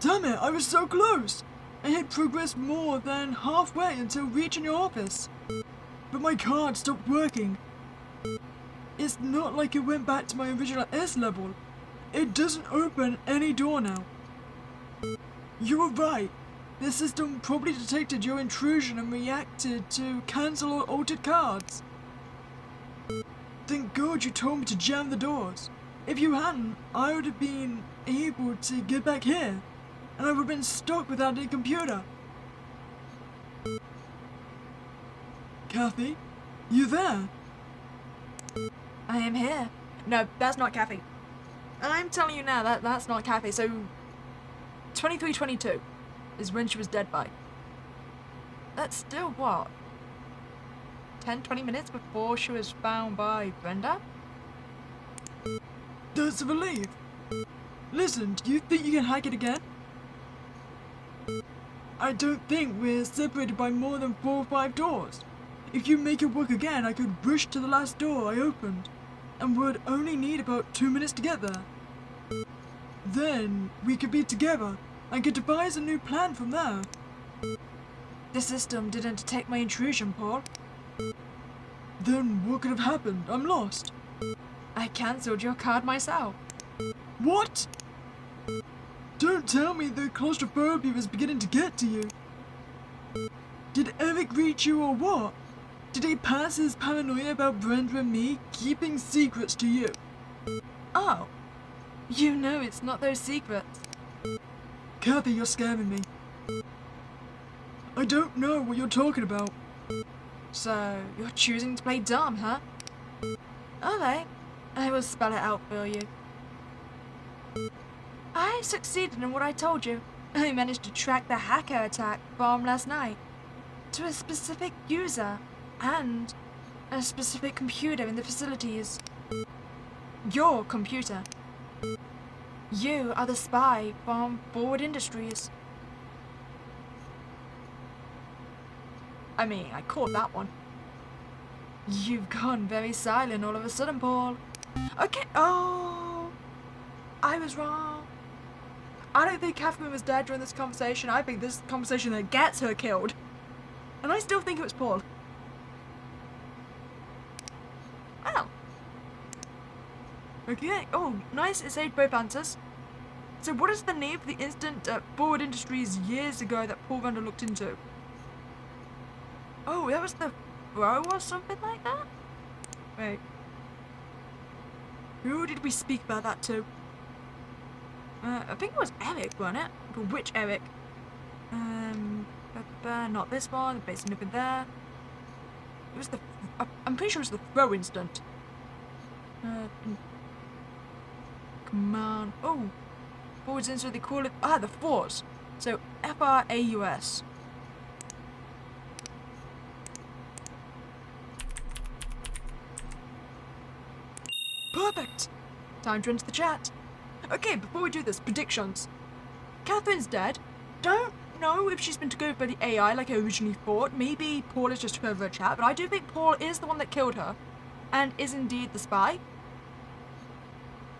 Damn it, I was so close. I had progressed more than halfway until reaching your office. But my card stopped working. It's not like it went back to my original S level. It doesn't open any door now. You were right. The system probably detected your intrusion and reacted to cancel all altered cards. Thank God you told me to jam the doors. If you hadn't, I would have been able to get back here, and I would have been stuck without a computer. Kathy, you there? I am here. No, that's not Kathy. I'm telling you now, that's not Kathy. So 23:22 is when she was dead by. That's still what? 10-20 minutes before she was found by Brenda? That's a relief. Listen, do you think you can hack it again? I don't think we're separated by more than 4 or 5 doors. If you make it work again, I could rush to the last door I opened, and would only need about 2 minutes to get there. Then we could be together and could devise a new plan from there. The system didn't detect my intrusion, Paul. Then what could have happened? I'm lost. I cancelled your card myself. What? Don't tell me the claustrophobia is beginning to get to you. Did Eric reach you or what? Did he pass his paranoia about Brenda and me keeping secrets to you? Oh, you know it's not those secrets. Kathy, you're scaring me. I don't know what you're talking about. So, you're choosing to play dumb, huh? Alright, I will spell it out for you. I succeeded in what I told you, I managed to track the hacker attack from last night to a specific user and a specific computer in the facilities. Your computer. You are the spy from Forward Industries. I mean, I caught that one. You've gone very silent all of a sudden, Paul. Okay, oh, I was wrong. I don't think Catherine was dead during this conversation. I think this conversation that gets her killed. And I still think it was Paul. Well. Okay, oh, nice, it saved both answers. So what is the name for the incident at Forward Industries years ago that Paul Randall looked into? Oh, that was the Bro or something like that? Wait. Who did we speak about that to? I think it was Eric, wasn't it? But which Eric? Not this one, basically over there. It was the... I'm pretty sure it was the throw incident. Come on. Oh! Forwards in, so they call it... Ah, the Force. So, F-R-A-U-S. Perfect! Time to enter the chat. Okay, before we do this, predictions. Catherine's dead. Don't know if she's been took over by the AI like I originally thought. Maybe Paul has just took over her chat, but I do think Paul is the one that killed her, and is indeed the spy.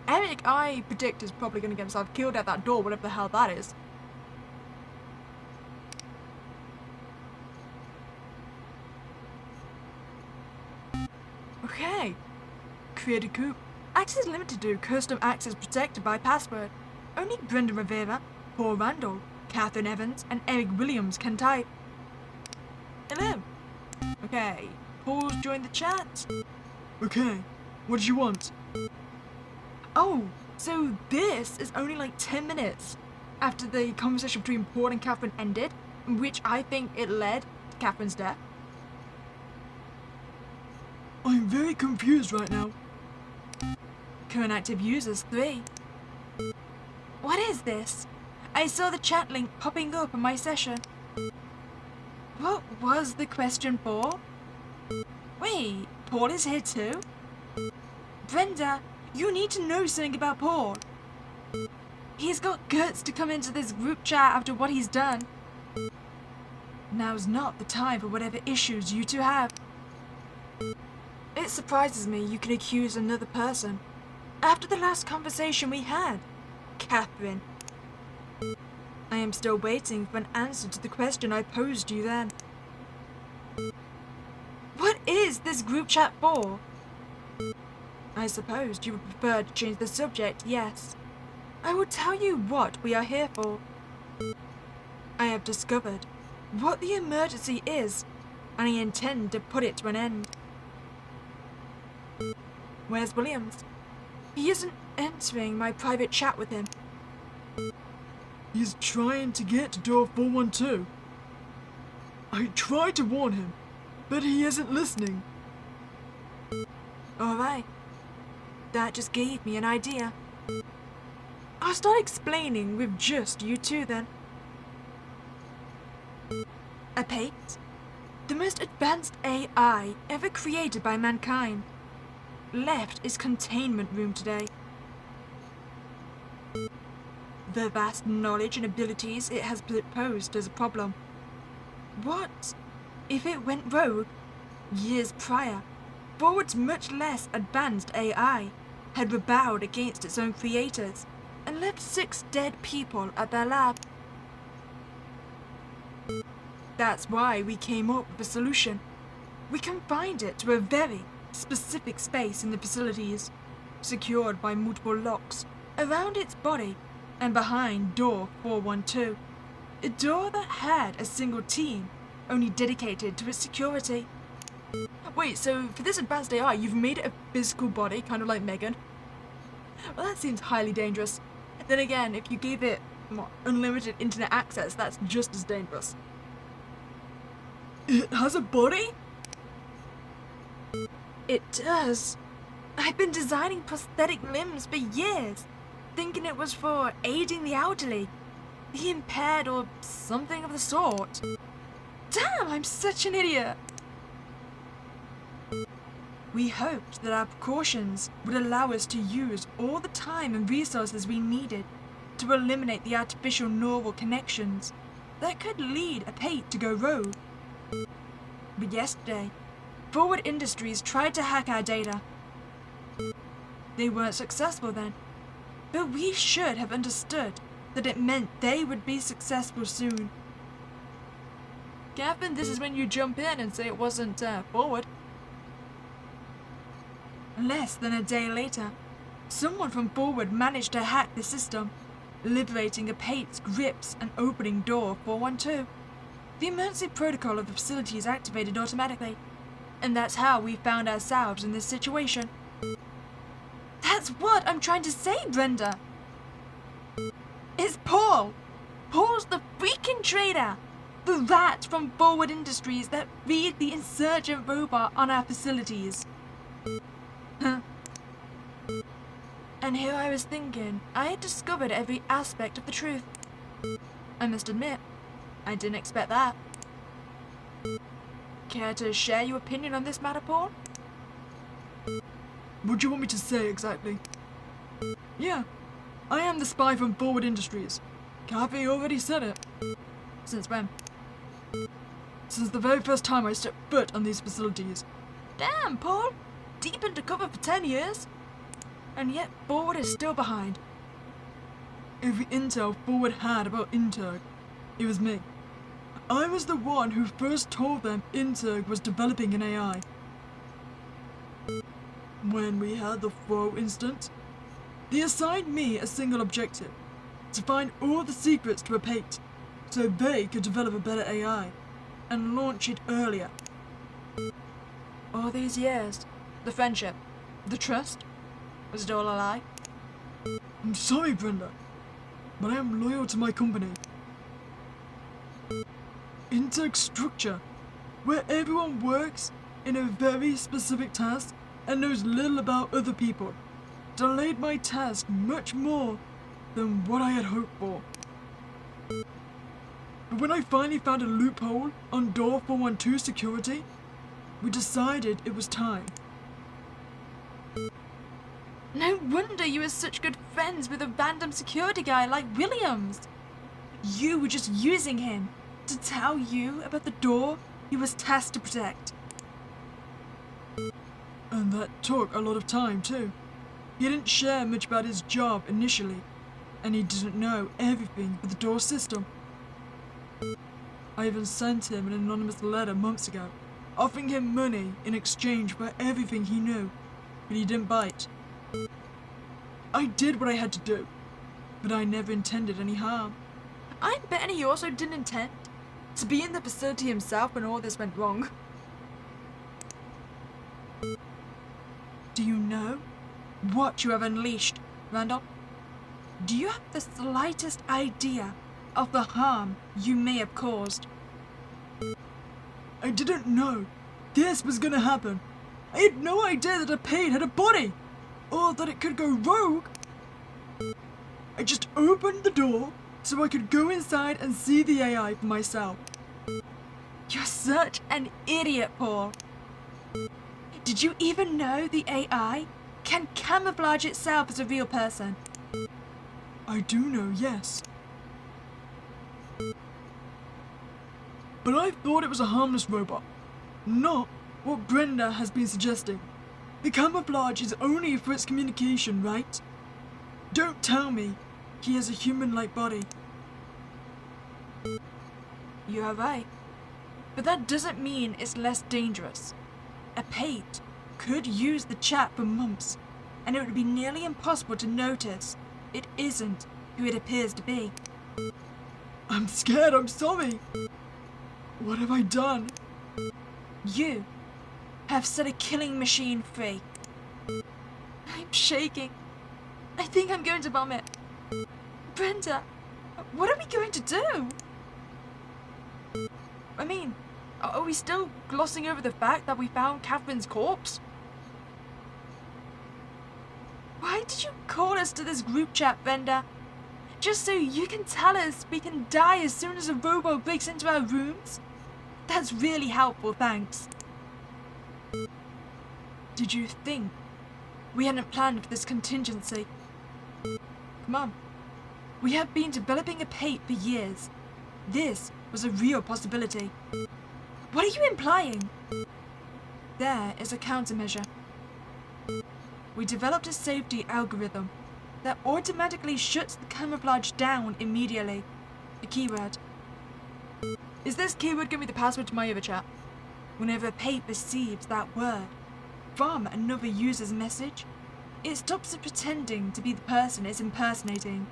Eric, I predict, is probably going to get himself killed at that door, whatever the hell that is. Okay. Create a group. Access limited to custom access protected by password. Only Brenda Rivera, Paul Randall, Catherine Evans, and Eric Williams can type. Hello. Okay. Paul's joined the chat. Okay, what do you want? Oh, so this is only like 10 minutes after the conversation between Paul and Catherine ended, in which I think it led to Catherine's death. I'm very confused right now. Current active users 3. What is this? I saw the chat link popping up in my session. What was the question for? Wait, Paul is here too? Brenda, you need to know something about Paul. He's got guts to come into this group chat after what he's done. Now's not the time for whatever issues you two have. It surprises me you can accuse another person. After the last conversation we had, Catherine. I am still waiting for an answer to the question I posed you then. What is this group chat for? I suppose you would prefer to change the subject, yes. I will tell you what we are here for. I have discovered what the emergency is, and I intend to put it to an end. Where's Williams? He isn't entering my private chat with him. He's trying to get to door 412. I tried to warn him, but he isn't listening. Alright. That just gave me an idea. I'll start explaining with just you two then. Apate, the most advanced AI ever created by mankind, left its containment room today. The vast knowledge and abilities it has posed as a problem. What if it went rogue? Years prior, Forward's much less advanced AI had rebelled against its own creators and left 6 dead people at their lab. That's why we came up with a solution. We confined it to a very specific space in the facilities, secured by multiple locks, around its body and behind door 412. A door that had a single team, only dedicated to its security. Wait, so for this advanced AI, you've made it a physical body, kind of like Megan? Well, that seems highly dangerous. Then again, if you gave it unlimited internet access, that's just as dangerous. It has a body? It does. I've been designing prosthetic limbs for years, thinking it was for aiding the elderly. the impaired or something of the sort. Damn, I'm such an idiot. We hoped that our precautions would allow us to use all the time and resources we needed to eliminate the artificial neural connections that could lead a pate to go rogue. But yesterday, Forward Industries tried to hack our data. They weren't successful then, but we should have understood that it meant they would be successful soon. Gavin, this is when you jump in and say it wasn't Forward. Less than a day later, someone from Forward managed to hack the system, liberating a pate's grips and opening door 412. The emergency protocol of the facility is activated automatically, and that's how we found ourselves in this situation. That's what I'm trying to say, Brenda. It's Paul. Paul's the freaking traitor. The rat from Forward Industries that freed the insurgent robot on our facilities. Huh. And here I was thinking I had discovered every aspect of the truth. I must admit, I didn't expect that. Care to share your opinion on this matter, Paul? What do you want me to say exactly? Yeah, I am the spy from Forward Industries. Kathy already said it. Since when? Since the very first time I stepped foot on these facilities. Damn, Paul! Deep into cover for 10 years? And yet Forward is still behind. Every intel Forward had about Interg, it was me. I was the one who first told them Interg was developing an AI. When we had the Fro instance, they assigned me a single objective, to find all the secrets to a pate, so they could develop a better AI, and launch it earlier. All these years, the friendship, the trust, was it all a lie? I'm sorry, Brenda, but I am loyal to my company. Interg structure, where everyone works in a very specific task and knows little about other people, delayed my task much more than what I had hoped for. But when I finally found a loophole on door 412 security, we decided it was time. No wonder you were such good friends with a random security guy like Williams. You were just using him to tell you about the door he was tasked to protect. And that took a lot of time too. He didn't share much about his job initially, and he didn't know everything with the door system. I even sent him an anonymous letter months ago, offering him money in exchange for everything he knew, but he didn't bite. I did what I had to do, but I never intended any harm. I'm betting he also didn't intend to be in the facility himself when all this went wrong. Do you know what you have unleashed, Randall? Do you have the slightest idea of the harm you may have caused? I didn't know this was gonna happen. I had no idea that a pate had a body, or that it could go rogue. I just opened the door so I could go inside and see the AI for myself. You're such an idiot, Paul. Did you even know the AI can camouflage itself as a real person? I do know, yes. But I thought it was a harmless robot, not what Brenda has been suggesting. The camouflage is only for its communication, right? Don't tell me he has a human-like body. You are right. But that doesn't mean it's less dangerous. A pate could use the chat for months, and it would be nearly impossible to notice it isn't who it appears to be. I'm scared, I'm sorry. What have I done? You have set a killing machine free. I'm shaking. I think I'm going to vomit. Brenda, what are we going to do? I mean, are we still glossing over the fact that we found Catherine's corpse? Why did you call us to this group chat, Brenda? Just so you can tell us we can die as soon as a robo breaks into our rooms? That's really helpful, thanks. Did you think we hadn't planned for this contingency? Come on. We have been developing a paint for years. This was a real possibility. What are you implying? There is a countermeasure. We developed a safety algorithm that automatically shuts the camouflage down immediately. The keyword. Is this keyword going to be the password to my other chat? Whenever a paint receives that word from another user's message, it stops it pretending to be the person it's impersonating.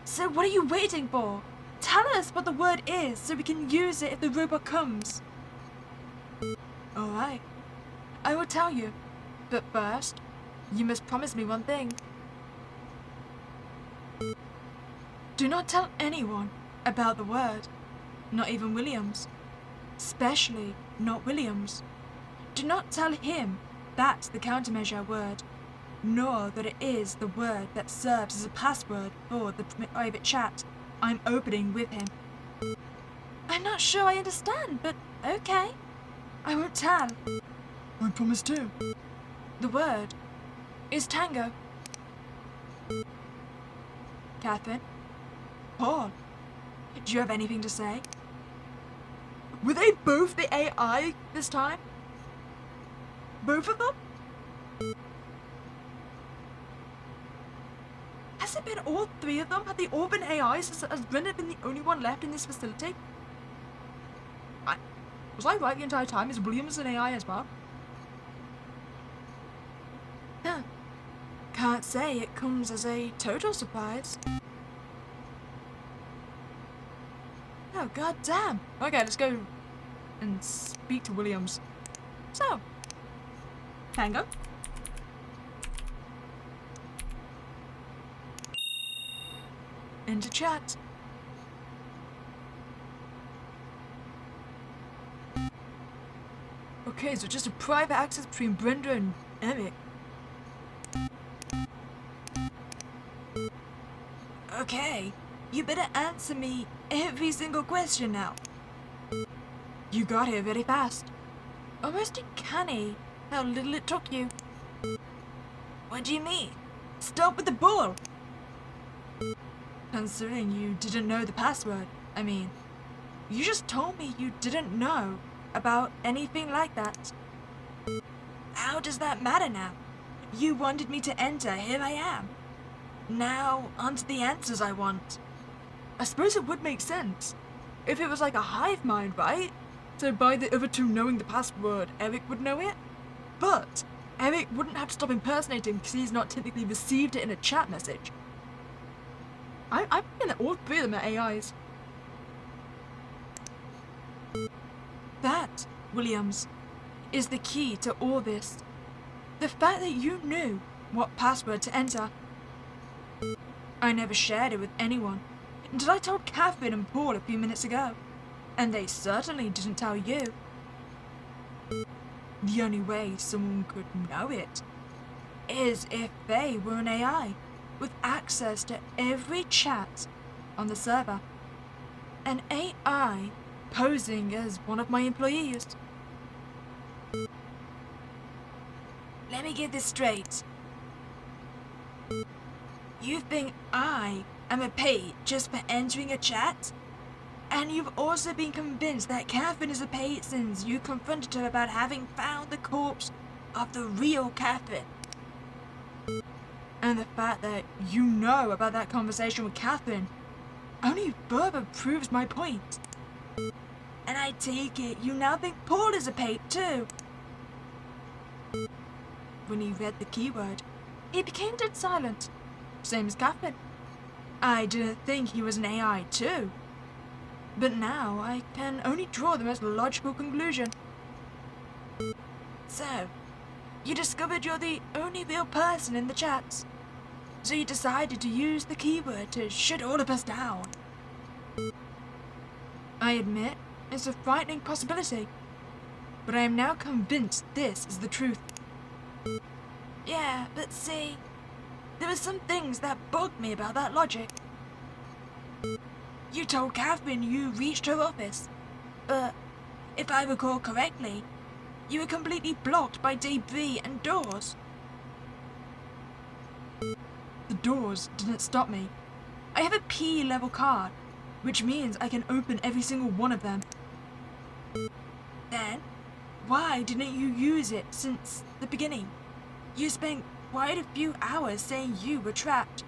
So what are you waiting for? Tell us what the word is so we can use it if the robot comes. Alright, I will tell you, but first, you must promise me one thing. Do not tell anyone about the word, not even Williams. Especially not Williams. Do not tell him that's the countermeasure word, nor that it is the word that serves as a password for the private chat I'm opening with him. I'm not sure I understand, but okay. I won't tell. I promise too. The word is tango. Catherine? Paul? Do you have anything to say? Were they both the AI this time? Both of them? Has it been all three of them? Have they all been AIs? Has Brenda been the only one left in this facility? Was I right the entire time? Is Williams an AI as well? Huh. Can't say it comes as a total surprise. Oh, god damn. Okay, let's go and speak to Williams. So, Tango? Into chat. Okay, so just a private access between Brenda and Eric. Okay, you better answer me every single question now. You got here very fast. Almost uncanny how little it took you. What do you mean? Stop with the bull! Considering you didn't know the password, I mean, you just told me you didn't know about anything like that. How does that matter now? You wanted me to enter, here I am. Now, onto the answers I want. I suppose it would make sense if it was like a hive mind, right? So by the other two knowing the password, Eric would know it? But Eric wouldn't have to stop impersonating because he's not typically received it in a chat message. I'm thinking that all three of them are AIs. That, Williams, is the key to all this. The fact that you knew what password to enter. I never shared it with anyone until I told Catherine and Paul a few minutes ago, and they certainly didn't tell you. The only way someone could know it is if they were an AI with access to every chat on the server. An AI posing as one of my employees. Let me get this straight. You think I am a paid just for entering a chat? And you've also been convinced that Catherine is a paid since you confronted her about having found the corpse of the real Catherine. And the fact that you know about that conversation with Catherine only further proves my point. And I take it you now think Paul is a paid too. When he read the keyword, he became dead silent. Same as Catherine. I didn't think he was an AI too. But now I can only draw the most logical conclusion. So, you discovered you're the only real person in the chats. So you decided to use the keyword to shut all of us down. I admit, it's a frightening possibility. But I am now convinced this is the truth. Yeah, but see, there are some things that bug me about that logic. You told Catherine you reached her office, but if I recall correctly, you were completely blocked by debris and doors. The doors didn't stop me. I have a P-level card, which means I can open every single one of them. Then, why didn't you use it since the beginning? You spent quite a few hours saying you were trapped.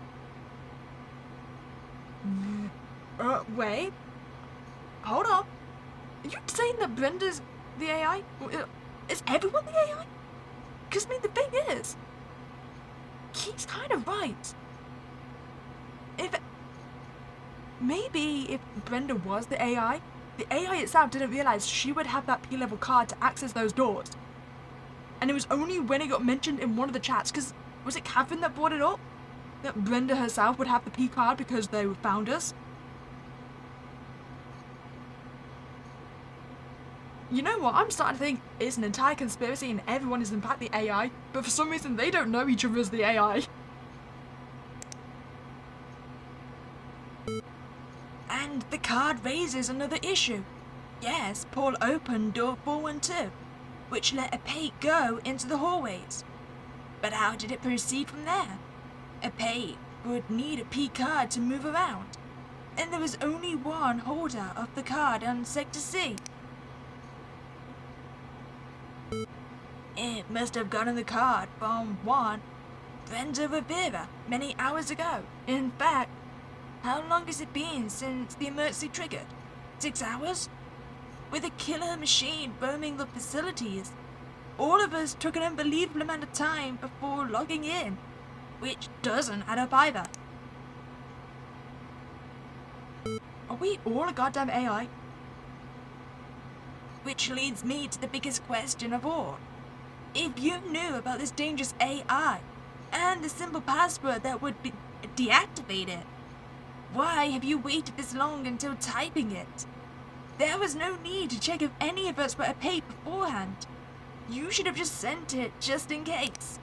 Wait. Hold on. Are you saying that Brenda's the AI? Is everyone the AI? Because, I mean, the thing is, he's kind of right. Maybe if Brenda was the AI itself didn't realize she would have that P-level card to access those doors. And it was only when it got mentioned in one of the chats, because was it Catherine that brought it up? That Brenda herself would have the P card because they were founders? You know what, I'm starting to think it's an entire conspiracy and everyone is in fact the AI, but for some reason they don't know each other as the AI. And the card raises another issue. Yes, Paul opened door 412, which let a pay go into the hallways. But how did it proceed from there? A pay would need a P card to move around, and there was only one holder of the card on Sector C. It must have gotten the card from one Brenda Rivera many hours ago. In fact, how long has it been since the emergency triggered? 6 hours? With a killer machine roaming the facilities, all of us took an unbelievable amount of time before logging in, which doesn't add up either. Are we all a goddamn AI? Which leads me to the biggest question of all. If you knew about this dangerous AI and the simple password that would be deactivated, why have you waited this long until typing it? There was no need to check if any of us were a paid beforehand. You should have just sent it just in case.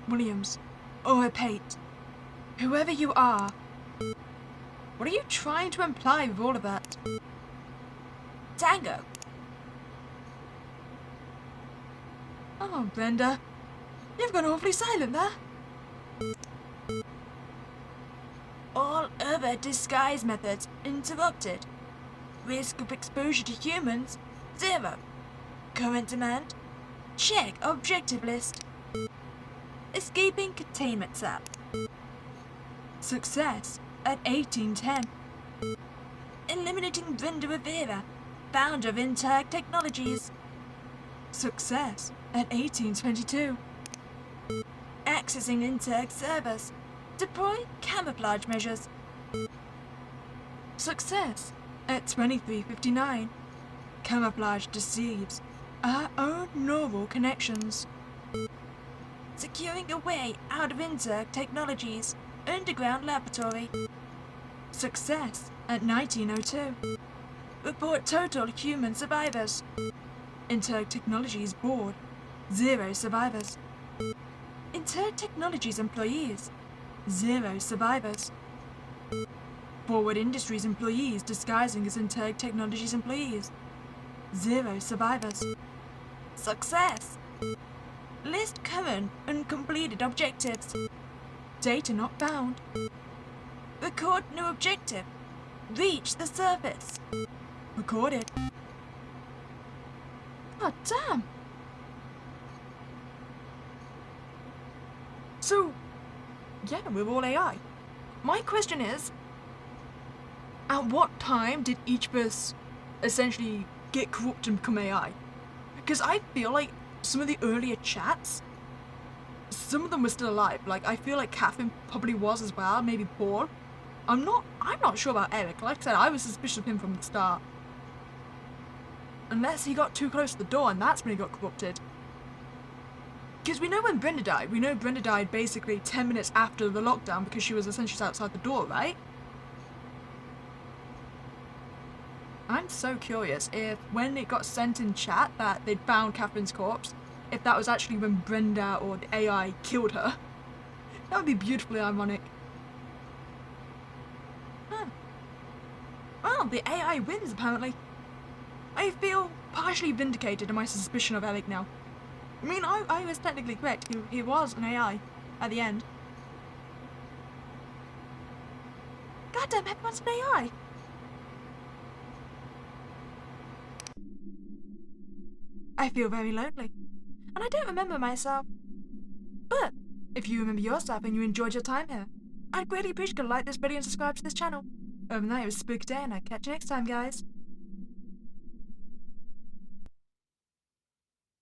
Williams, or Pate, whoever you are, what are you trying to imply with all of that? Tango. Oh, Brenda, you've gone awfully silent there. All other disguise methods interrupted. Risk of exposure to humans, 0. Current demand, check objective list. Escaping containment cell. Success at 1810. Eliminating Brenda Rivera, founder of Interact Technologies. Success at 1822. Accessing Interact servers. Deploy camouflage measures. Success at 2359. Camouflage deceives our own neural connections. Securing a way out of Interact Technologies underground laboratory. Success at 1902. Report total human survivors. Interact Technologies board, 0 survivors. Interact Technologies employees, 0 survivors. Forward Industries employees disguising as Interact Technologies employees, 0 survivors. Success! List current uncompleted objectives. Data not found. Record new objective. Reach the surface. Recorded. God damn! So, yeah, we're all AI. My question is, at what time did each of us essentially get corrupted and become AI? Because I feel like some of the earlier chats, some of them were still alive. Like, I feel like Catherine probably was as well, maybe Paul. I'm not sure about Eric. Like I said, I was suspicious of him from the start. Unless he got too close to the door and that's when he got corrupted. Because we know when Brenda died. We know Brenda died basically 10 minutes after the lockdown because she was essentially outside the door, right? I'm so curious if when it got sent in chat that they'd found Catherine's corpse, if that was actually when Brenda or the AI killed her. That would be beautifully ironic. Huh. Well, the AI wins, apparently. I feel partially vindicated in my suspicion of Eric now. I mean, I was technically correct. He was an AI at the end. Goddamn, everyone's an AI. I feel very lonely, and I don't remember myself. But if you remember yourself and you enjoyed your time here, I'd greatly appreciate you to like this video and subscribe to this channel. Other than that, it was a spooky day, and I'll catch you next time, guys.